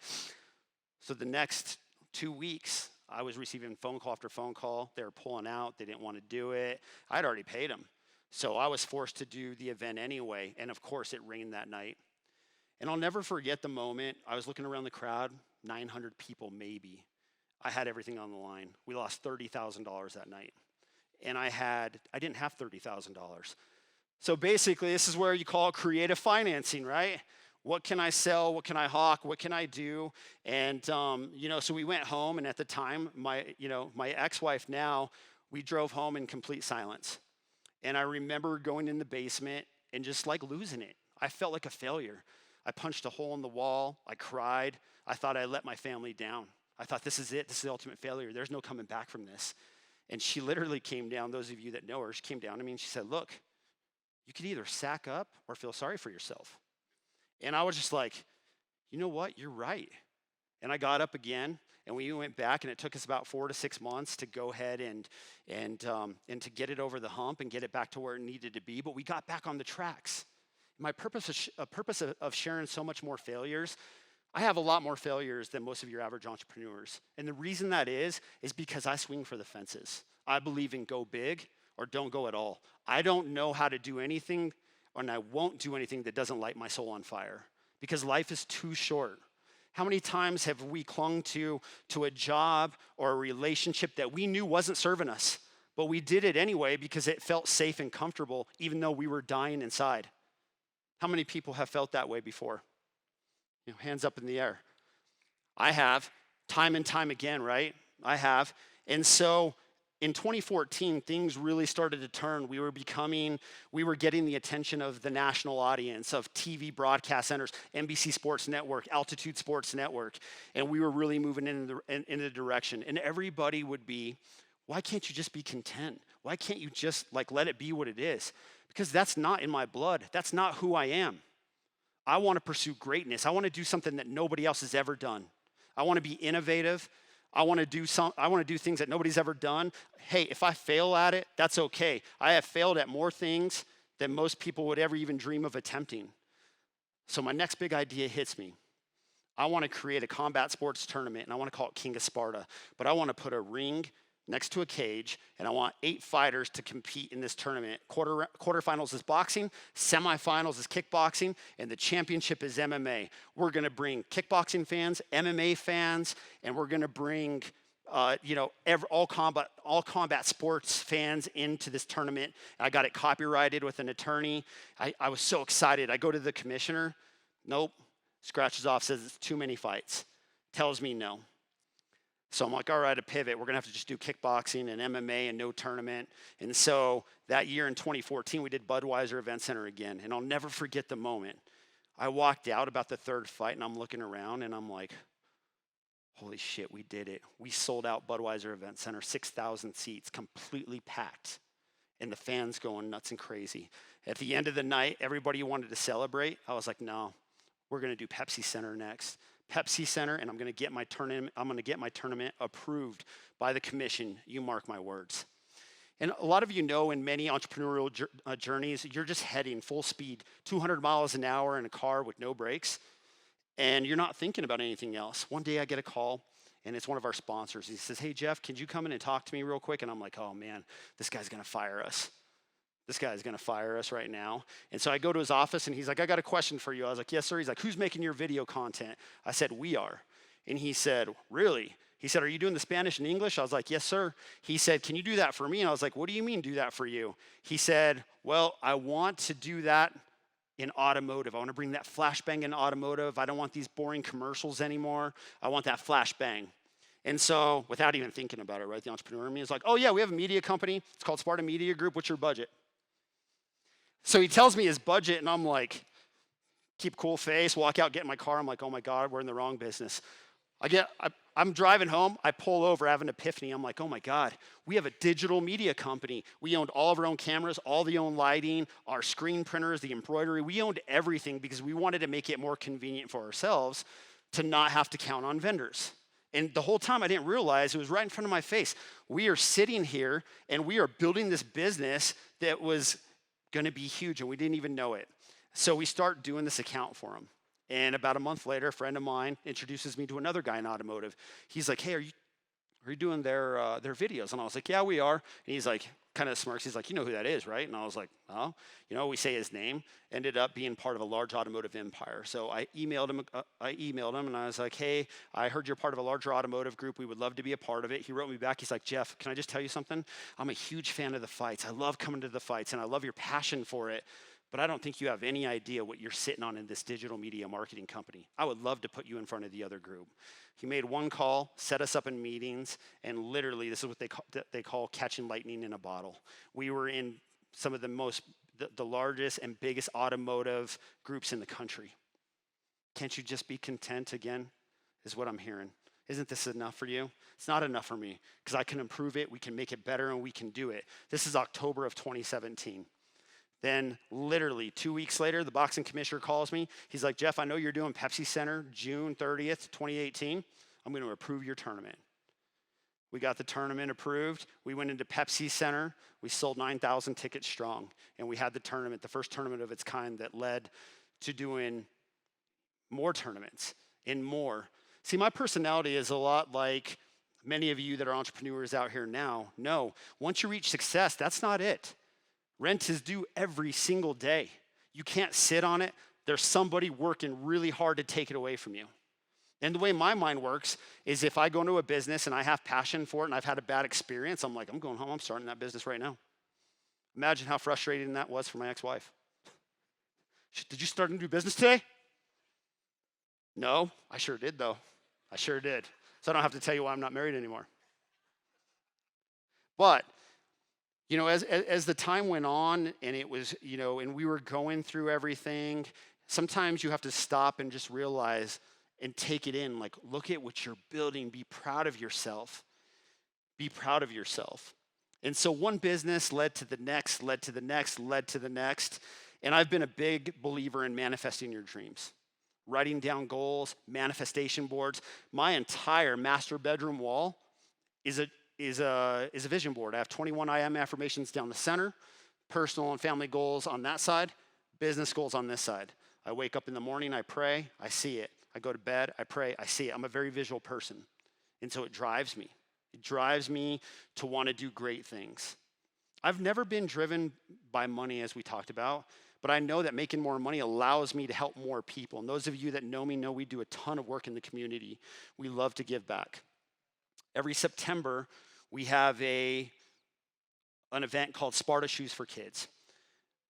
So the next 2 weeks, I was receiving phone call after phone call. They were pulling out. They didn't want to do it. I'd already paid them. So I was forced to do the event anyway. And of course, it rained that night. And I'll never forget the moment. I was looking around the crowd, 900 people maybe. I had everything on the line. We lost $30,000 that night. And I didn't have $30,000. So basically, this is where you call creative financing, right? What can I sell? What can I hawk? What can I do? And, so we went home, and at the time, my ex-wife now, we drove home in complete silence. And I remember going in the basement and just like losing it. I felt like a failure. I punched a hole in the wall. I cried. I thought I let my family down. I thought, this is it. This is the ultimate failure. There's no coming back from this. And she literally came down, those of you that know her, she came down to me and she said, look, you could either sack up or feel sorry for yourself. And I was just like, you know what? You're right. And I got up again, and we went back, and it took us about 4 to 6 months to go ahead and to get it over the hump and get it back to where it needed to be. But we got back on the tracks. My purpose of sharing so much more failures, I have a lot more failures than most of your average entrepreneurs. And the reason that is because I swing for the fences. I believe in go big or don't go at all. I don't know how to do anything, and I won't do anything that doesn't light my soul on fire, because life is too short. How many times have we clung to a job or a relationship that we knew wasn't serving us, but we did it anyway because it felt safe and comfortable, even though we were dying inside? How many people have felt that way before? Hands up in the air. I have, time and time again, right? I have. And so in 2014, things really started to turn. We were getting the attention of the national audience, of TV broadcast centers, NBC Sports Network, Altitude Sports Network, and we were really moving in the direction. And everybody would be, why can't you just be content? Why can't you just let it be what it is? Because that's not in my blood. That's not who I am. I want to pursue greatness. I want to do something that nobody else has ever done. I want to be innovative. I want to do things that nobody's ever done. Hey, if I fail at it, that's okay. I have failed at more things than most people would ever even dream of attempting. So my next big idea hits me. I want to create a combat sports tournament, and I want to call it King of Sparta. But I want to put a ring next to a cage, and I want 8 fighters to compete in this tournament. Quarterfinals is boxing, semifinals is kickboxing, and the championship is MMA. We're going to bring kickboxing fans, MMA fans, and we're going to bring all combat sports fans into this tournament. I got it copyrighted with an attorney. I was so excited. I go to the commissioner. Nope. Scratches off, says it's too many fights. Tells me no. So I'm like, all right, a pivot. We're going to have to just do kickboxing and MMA and no tournament. And so that year in 2014, we did Budweiser Event Center again. And I'll never forget the moment. I walked out about the 3rd fight, and I'm looking around, and I'm like, holy shit, we did it. We sold out Budweiser Event Center, 6,000 seats, completely packed. And the fans going nuts and crazy. At the end of the night, everybody wanted to celebrate. I was like, no, we're going to do Pepsi Center next. Pepsi Center, and I'm going to get my tournament approved by the commission. You mark my words. And a lot of you know, in many entrepreneurial journeys, you're just heading full speed, 200 miles an hour in a car with no brakes, and you're not thinking about anything else. One day I get a call, and it's one of our sponsors. He says, hey, Jeff, can you come in and talk to me real quick? And I'm like, oh, man, this guy's going to fire us. This guy's going to fire us right now. And so I go to his office, and he's like, I got a question for you. I was like, yes, sir. He's like, who's making your video content? I said, we are. And he said, really? He said, are you doing the Spanish and English? I was like, yes, sir. He said, can you do that for me? And I was like, what do you mean do that for you? He said, well, I want to do that in automotive. I want to bring that flashbang in automotive. I don't want these boring commercials anymore. I want that flashbang. And so, without even thinking about it, right, the entrepreneur in me is like, oh yeah, we have a media company. It's called Sparta Media Group. What's your budget? So he tells me his budget, and I'm like, keep a cool face, walk out, get in my car. I'm like, oh my God, we're in the wrong business. I'm driving home. I pull over, I have an epiphany. I'm like, oh my God, we have a digital media company. We owned all of our own cameras, all the own lighting, our screen printers, the embroidery. We owned everything because we wanted to make it more convenient for ourselves to not have to count on vendors. And the whole time I didn't realize it was right in front of my face. We are sitting here and we are building this business that was going to be huge and we didn't even know it. So we start doing this account for him. And about a month later, a friend of mine introduces me to another guy in automotive. He's like, hey, are you doing their videos? And I was like, yeah, we are. And he's like, kind of smirks. He's like, you know who that is, right? And I was like, oh, we say his name. Ended up being part of a large automotive empire. So I emailed him and I was like, hey, I heard you're part of a larger automotive group. We would love to be a part of it. He wrote me back. He's like, Jeff, can I just tell you something? I'm a huge fan of the fights. I love coming to the fights and I love your passion for it. But I don't think you have any idea what you're sitting on in this digital media marketing company. I would love to put you in front of the other group. He made one call, set us up in meetings, and literally this is what they call catching lightning in a bottle. We were in some of the largest and biggest automotive groups in the country. Can't you just be content again, is what I'm hearing. Isn't this enough for you? It's not enough for me because I can improve it, we can make it better, and we can do it. This is October of 2017. Then literally 2 weeks later, the boxing commissioner calls me. He's like, Jeff, I know you're doing Pepsi Center June 30th, 2018. I'm going to approve your tournament. We got the tournament approved. We went into Pepsi Center. We sold 9,000 tickets strong. And we had the tournament, the first tournament of its kind that led to doing more tournaments and more. See, my personality is a lot like many of you that are entrepreneurs out here now. No, once you reach success, that's not it. Rent is due every single day. You can't sit on it. There's somebody working really hard to take it away from you. And the way my mind works is if I go into a business and I have passion for it and I've had a bad experience, I'm like, I'm going home, I'm starting that business right now. Imagine how frustrating that was for my ex-wife. Did you start a new business today? No, I sure did though. I sure did. So I don't have to tell you why I'm not married anymore. But as the time went on and it was, and we were going through everything, sometimes you have to stop and just realize and take it in, like, look at what you're building, be proud of yourself. Be proud of yourself. And so one business led to the next, led to the next, led to the next. And I've been a big believer in manifesting your dreams. Writing down goals, manifestation boards. My entire master bedroom wall is a vision board. I have 21 I am affirmations down the center, personal and family goals on that side, business goals on this side. I wake up in the morning, I pray, I see it. I go to bed, I pray, I see it. I'm a very visual person. And so it drives me. It drives me to want to do great things. I've never been driven by money, as we talked about, but I know that making more money allows me to help more people. And those of you that know me know we do a ton of work in the community. We love to give back. Every September, we have an event called Sparta Shoes for Kids.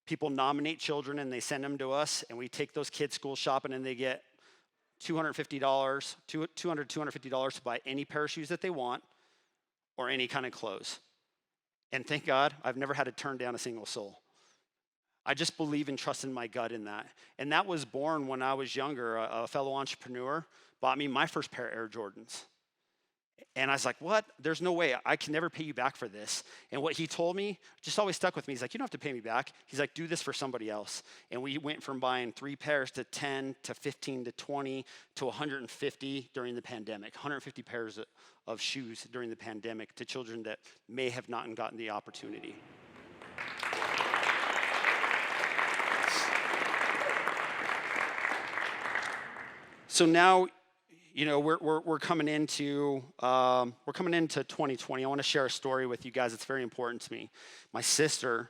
People nominate children and they send them to us, and we take those kids school shopping, and they get $250 to buy any pair of shoes that they want or any kind of clothes. And thank God, I've never had to turn down a single soul. I just believe and trust in my gut in that. And that was born when I was younger. A fellow entrepreneur bought me my first pair of Air Jordans. And I was like, what? There's no way. I can never pay you back for this. And what he told me just always stuck with me. He's like, you don't have to pay me back. He's like, do this for somebody else. And we went from buying 3 pairs to 10 to 15 to 20 to 150 during the pandemic. 150 pairs of shoes during the pandemic to children that may have not gotten the opportunity. So now, we're coming into 2020. I want to share a story with you guys. It's very important to me. My sister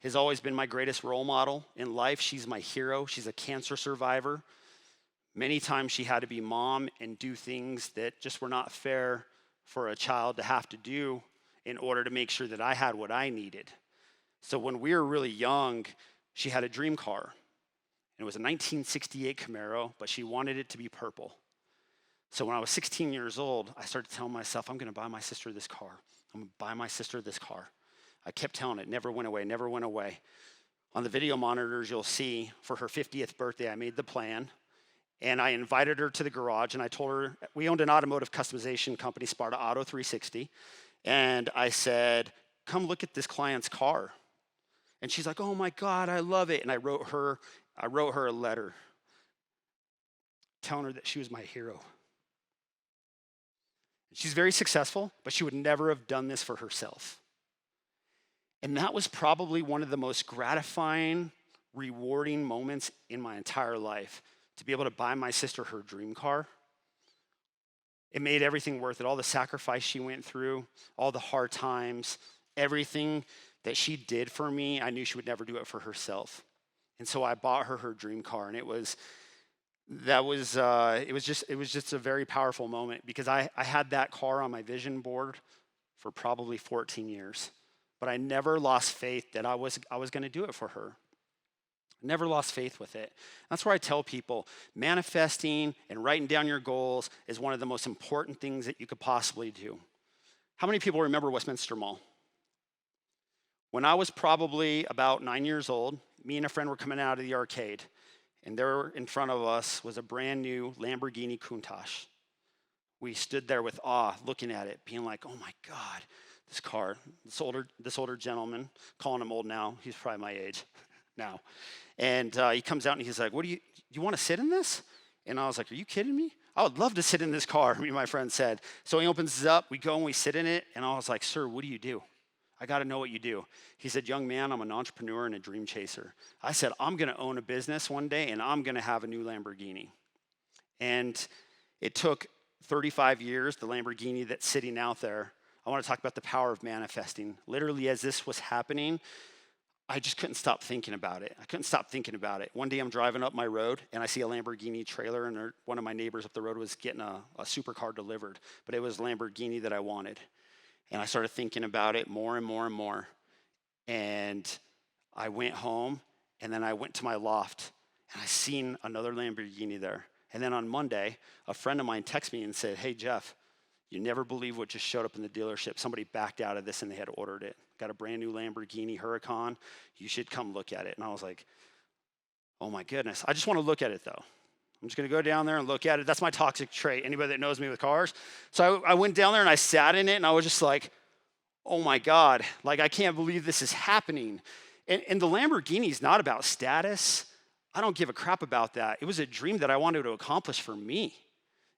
has always been my greatest role model in life. She's my hero. She's a cancer survivor. Many times she had to be mom and do things that just were not fair for a child to have to do in order to make sure that I had what I needed. So when we were really young, she had a dream car. It was a 1968 Camaro, but she wanted it to be purple. So when I was 16 years old, I started telling myself, I'm gonna buy my sister this car. I'm gonna buy my sister this car. I kept telling it, never went away, never went away. On the video monitors, you'll see for her 50th birthday, I made the plan. And I invited her to the garage, and I told her, we owned an automotive customization company, Sparta Auto 360. And I said, come look at this client's car. And she's like, oh my God, I love it. And I wrote her a letter telling her that she was my hero. She's very successful, but she would never have done this for herself. And that was probably one of the most gratifying, rewarding moments in my entire life, to be able to buy my sister her dream car. It made everything worth it. All the sacrifice she went through, all the hard times, everything that she did for me, I knew she would never do it for herself. And so I bought her her dream car, and it was just a very powerful moment, because I had that car on my vision board for probably 14 years. But I never lost faith that I was going to do it for her. Never lost faith with it. That's where I tell people, manifesting and writing down your goals is one of the most important things that you could possibly do. How many people remember Westminster Mall? When I was probably about 9 years old, me and a friend were coming out of the arcade, and there in front of us was a brand new Lamborghini Countach. We stood there with awe, looking at it, being like, oh my God, this car, this older gentleman, calling him old now, he's probably my age now. And he comes out and he's like, do you want to sit in this? And I was like, are you kidding me? I would love to sit in this car, me and my friend said. So he opens it up, we go and we sit in it, and I was like, sir, what do you do? I got to know what you do. He said, young man, I'm an entrepreneur and a dream chaser. I said, I'm going to own a business one day, and I'm going to have a new Lamborghini. And it took 35 years, the Lamborghini that's sitting out there. I want to talk about the power of manifesting. Literally, as this was happening, I just couldn't stop thinking about it. One day I'm driving up my road, and I see a Lamborghini trailer, and one of my neighbors up the road was getting a supercar delivered, but it was a Lamborghini that I wanted. And I started thinking about it more and more and more. And I went home, and then I went to my loft, and I seen another Lamborghini there. And then on Monday, a friend of mine texted me and said, hey, Jeff, you never believe what just showed up in the dealership. Somebody backed out of this, and they had ordered it. Got a brand new Lamborghini Huracan. You should come look at it. And I was like, oh my goodness. I just want to look at it, though. I'm just going to go down there and look at it. That's my toxic trait, anybody that knows me with cars. So I went down there and I sat in it, and I was just like, oh my God, like I can't believe this is happening. And the Lamborghini is not about status. I don't give a crap about that. It was a dream that I wanted to accomplish for me.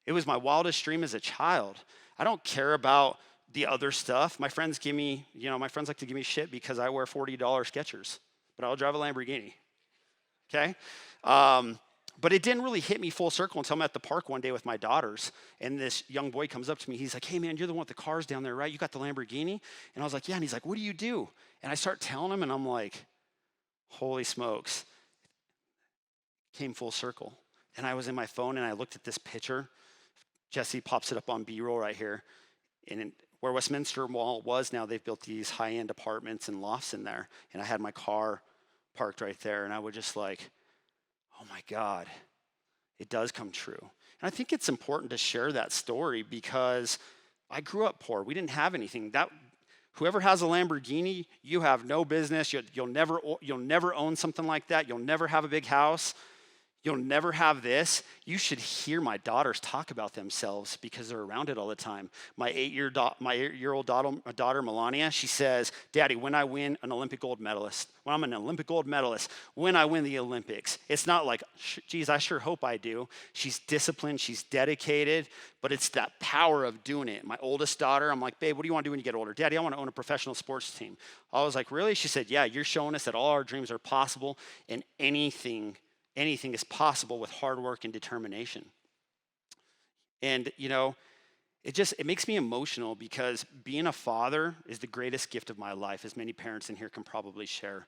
It was my wildest dream as a child. I don't care about the other stuff. My friends like to give me shit because I wear $40 Skechers, but I'll drive a Lamborghini, okay? But it didn't really hit me full circle until I'm at the park one day with my daughters, and this young boy comes up to me. He's like, hey, man, you're the one with the cars down there, right? You got the Lamborghini? And I was like, yeah. And he's like, what do you do? And I start telling him, and I'm like, holy smokes. Came full circle. And I was in my phone, and I looked at this picture. Jesse pops it up on B-roll right here. And where Westminster Mall was now, they've built these high-end apartments and lofts in there. And I had my car parked right there, and I was just like, oh my God, it does come true. And I think it's important to share that story because I grew up poor. We didn't have anything. Whoever has a Lamborghini, you have no business. You'll never own something like that. You'll never have a big house. You'll never have this. You should hear my daughters talk about themselves because they're around it all the time. My 8-year-old daughter, Melania, she says, Daddy, when I win an Olympic gold medalist, when I'm an Olympic gold medalist, when I win the Olympics, it's not like, geez, I sure hope I do. She's disciplined, she's dedicated, but it's that power of doing it. My oldest daughter, I'm like, babe, what do you want to do when you get older? Daddy, I want to own a professional sports team. I was like, really? She said, yeah, you're showing us that all our dreams are possible and anything is possible with hard work and determination. And, it makes me emotional because being a father is the greatest gift of my life, as many parents in here can probably share.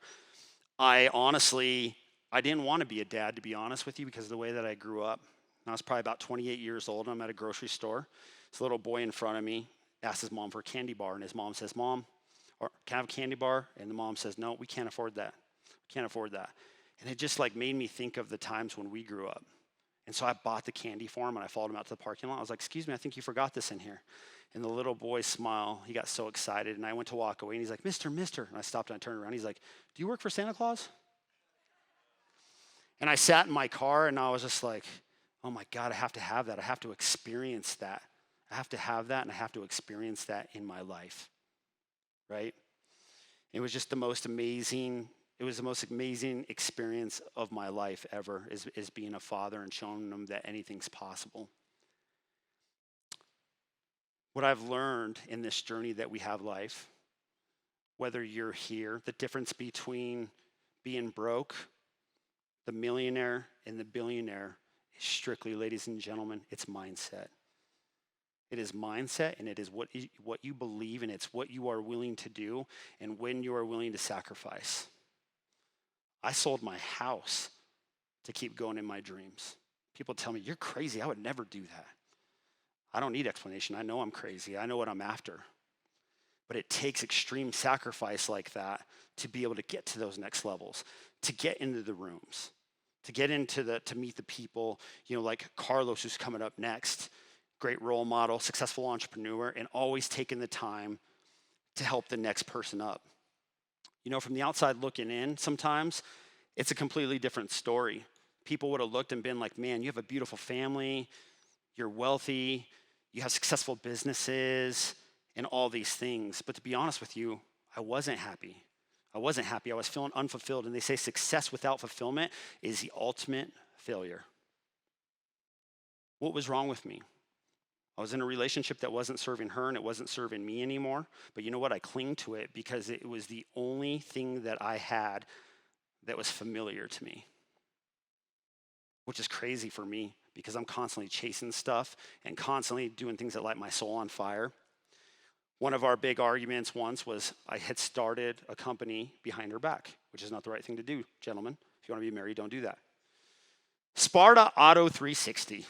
I didn't want to be a dad, to be honest with you, because of the way that I grew up. And I was probably about 28 years old, and I'm at a grocery store. This little boy in front of me asks his mom for a candy bar, and his mom says, "Mom, or can I have a candy bar?" And the mom says, "No, we can't afford that. We can't afford that." And it just like made me think of the times when we grew up. And so I bought the candy for him, and I followed him out to the parking lot. I was like, "Excuse me, I think you forgot this in here." And the little boy's smile, he got so excited, and I went to walk away, and he's like, "Mister, mister." And I stopped, and I turned around. He's like, "Do you work for Santa Claus?" And I sat in my car, and I was just like, oh my God, I have to have that. I have to experience that. I have to have that, and I have to experience that in my life, right? It was just the most amazing, it was the most amazing experience of my life ever, is being a father and showing them that anything's possible. What I've learned in this journey that we have life, whether you're here, the difference between being broke, the millionaire, and the billionaire is strictly, ladies and gentlemen, it's mindset. It is mindset, and it is what you believe, and it's what you are willing to do and when you are willing to sacrifice. I sold my house to keep going in my dreams. People tell me, "You're crazy. I would never do that." I don't need explanation. I know I'm crazy. I know what I'm after. But it takes extreme sacrifice like that to be able to get to those next levels, to get into the rooms, to get into to meet the people, like Carlos, who's coming up next. Great role model, successful entrepreneur, and always taking the time to help the next person up. From the outside looking in, sometimes it's a completely different story. People would have looked and been like, "Man, you have a beautiful family, you're wealthy, you have successful businesses, and all these things." But to be honest with you, I wasn't happy. I was feeling unfulfilled. And they say success without fulfillment is the ultimate failure. What was wrong with me? I was in a relationship that wasn't serving her, and it wasn't serving me anymore. But you know what? I clung to it because it was the only thing that I had that was familiar to me, which is crazy for me because I'm constantly chasing stuff and constantly doing things that light my soul on fire. One of our big arguments once was I had started a company behind her back, which is not the right thing to do, gentlemen. If you want to be married, don't do that. Sparta Auto 360.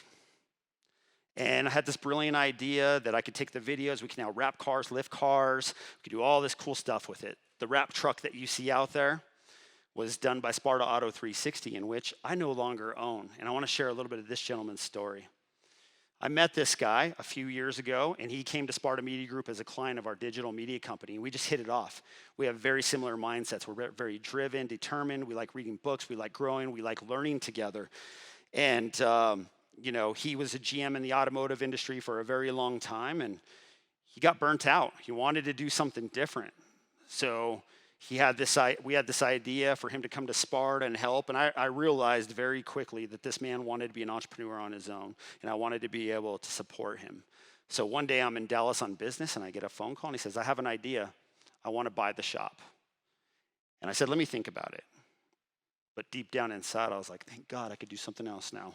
And I had this brilliant idea that I could take the videos, we can now wrap cars, lift cars, we could do all this cool stuff with it. The wrap truck that you see out there was done by Sparta Auto 360, in which I no longer own. And I want to share a little bit of this gentleman's story. I met this guy a few years ago, and he came to Sparta Media Group as a client of our digital media company, and we just hit it off. We have very similar mindsets. We're very driven, determined. We like reading books. We like growing. We like learning together. And he was a GM in the automotive industry for a very long time, and he got burnt out. He wanted to do something different. So we had this idea for him to come to Sparta and help, and I realized very quickly that this man wanted to be an entrepreneur on his own, and I wanted to be able to support him. So one day I'm in Dallas on business, and I get a phone call, and he says, "I have an idea. I want to buy the shop." And I said, "Let me think about it." But deep down inside, I was like, thank God I could do something else now.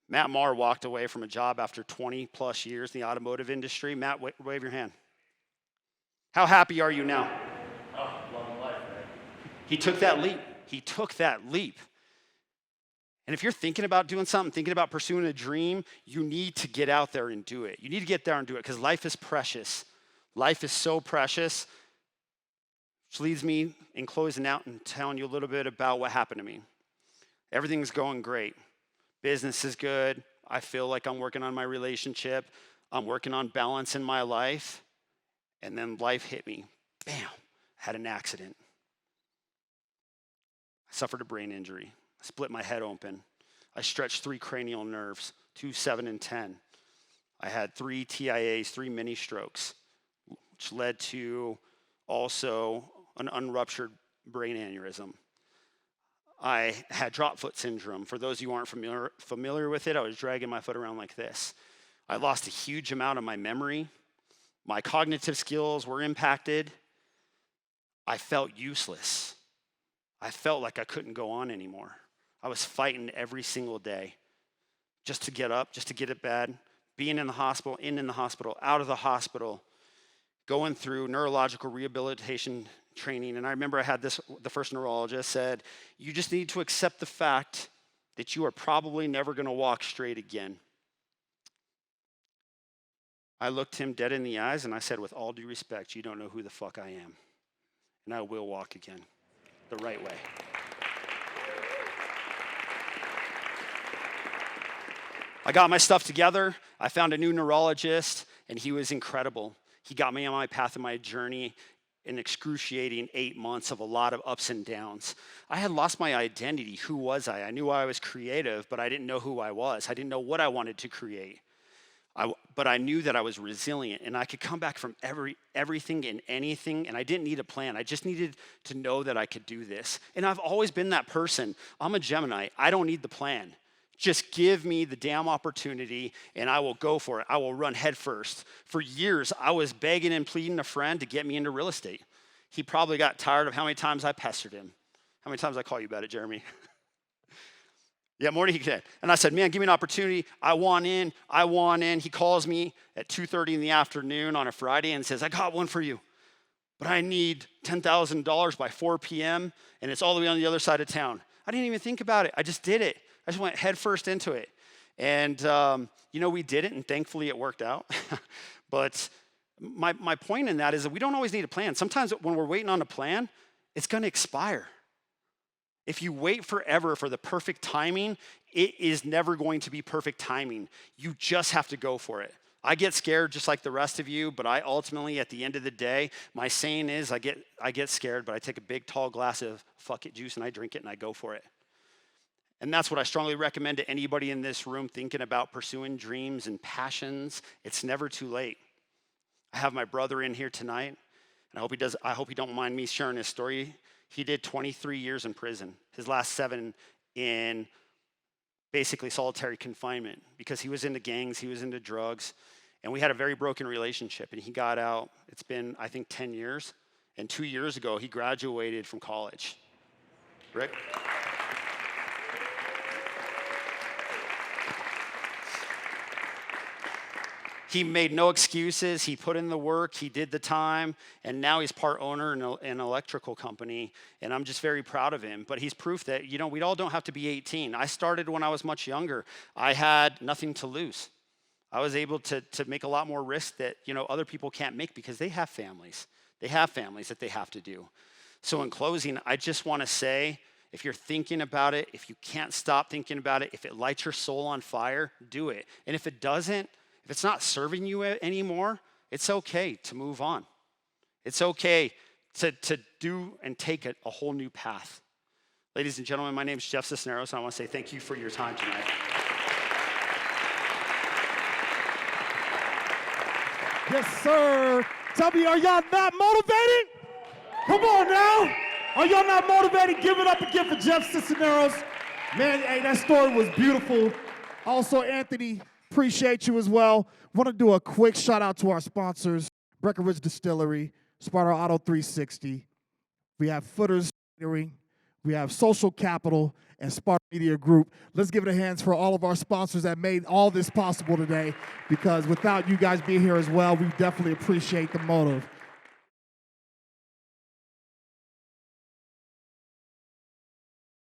Matt Maher walked away from a job after 20 plus years in the automotive industry. Matt, wave your hand. How happy are you now? Oh, loving life, man. He took that leap. And if you're thinking about doing something, thinking about pursuing a dream, you need to get out there and do it. You need to get there and do it because life is precious. Life is so precious. Which leads me in closing out and telling you a little bit about what happened to me. Everything's going great. Business is good. I feel like I'm working on my relationship. I'm working on balance in my life. And then life hit me. Bam, had an accident. I suffered a brain injury. I split my head open. I stretched 3 cranial nerves, 2, 7, and 10. I had 3 TIAs, 3 mini strokes, which led to also an unruptured brain aneurysm. I had drop foot syndrome. For those of you who aren't familiar with it, I was dragging my foot around like this. I lost a huge amount of my memory. My cognitive skills were impacted. I felt useless. I felt like I couldn't go on anymore. I was fighting every single day just to get up, just to get it bad, being in the hospital, in the hospital, out of the hospital, going through neurological rehabilitation training. And I remember I had the first neurologist said, "You just need to accept the fact that you are probably never going to walk straight again. I looked him dead in the eyes and I said, with all due respect, you don't know who the fuck I am. And I will walk again the right way. I got my stuff together. I found a new neurologist, and he was incredible. He got me on my path of my journey, an excruciating 8 months of a lot of ups and downs. I had lost my identity. Who was I? I knew I was creative, but I didn't know who I was. I didn't know what I wanted to create. But I knew that I was resilient, and I could come back from everything and anything, and I didn't need a plan. I just needed to know that I could do this. And I've always been that person. I'm a Gemini. I don't need the plan. Just give me the damn opportunity, and I will go for it. I will run headfirst. For years, I was begging and pleading a friend to get me into real estate. He probably got tired of how many times I pestered him. How many times I call you about it, Jeremy? Yeah, morning he said. And I said, man, give me an opportunity. I want in. He calls me at 2:30 in the afternoon on a Friday and says, I got one for you, but I need $10,000 by 4 p.m. and it's all the way on the other side of town. I didn't even think about it. I just did it. I just went head first into it. And, we did it, and thankfully it worked out. But my point in that is that we don't always need a plan. Sometimes when we're waiting on a plan, it's going to expire. If you wait forever for the perfect timing, it is never going to be perfect timing. You just have to go for it. I get scared just like the rest of you, but I ultimately, at the end of the day, my saying is I get scared, but I take a big, tall glass of fuck it juice and I drink it and I go for it. And that's what I strongly recommend to anybody in this room thinking about pursuing dreams and passions. It's never too late. I have my brother in here tonight, and I hope he don't mind me sharing his story. He did 23 years in prison, his last 7 in basically solitary confinement because he was into gangs, he was into drugs, and we had a very broken relationship, and he got out. It's been, I think, 10 years, and 2 years ago, he graduated from college. Rick? He made no excuses. He put in the work. He did the time. And now he's part owner in an electrical company. And I'm just very proud of him. But he's proof that, we all don't have to be 18. I started when I was much younger. I had nothing to lose. I was able to make a lot more risk that, other people can't make because they have families. They have families that they have to do. So in closing, I just want to say, if you're thinking about it, if you can't stop thinking about it, if it lights your soul on fire, do it. And if it doesn't, if it's not serving you anymore, it's okay to move on. It's okay to do and take a whole new path. Ladies and gentlemen, my name is Jeff Cisneros, and I want to say thank you for your time tonight. Yes, sir. Tell me, are y'all not motivated? Come on now. Are y'all not motivated? Give it up again for Jeff Cisneros. Man, hey, that story was beautiful. Also, Anthony, appreciate you as well. Want to do a quick shout out to our sponsors, Breckenridge Distillery, Sparta Auto 360. We have Footers Catering. We have Social Capital and Sparta Media Group. Let's give it a hands for all of our sponsors that made all this possible today, because without you guys being here as well, we definitely appreciate the motive.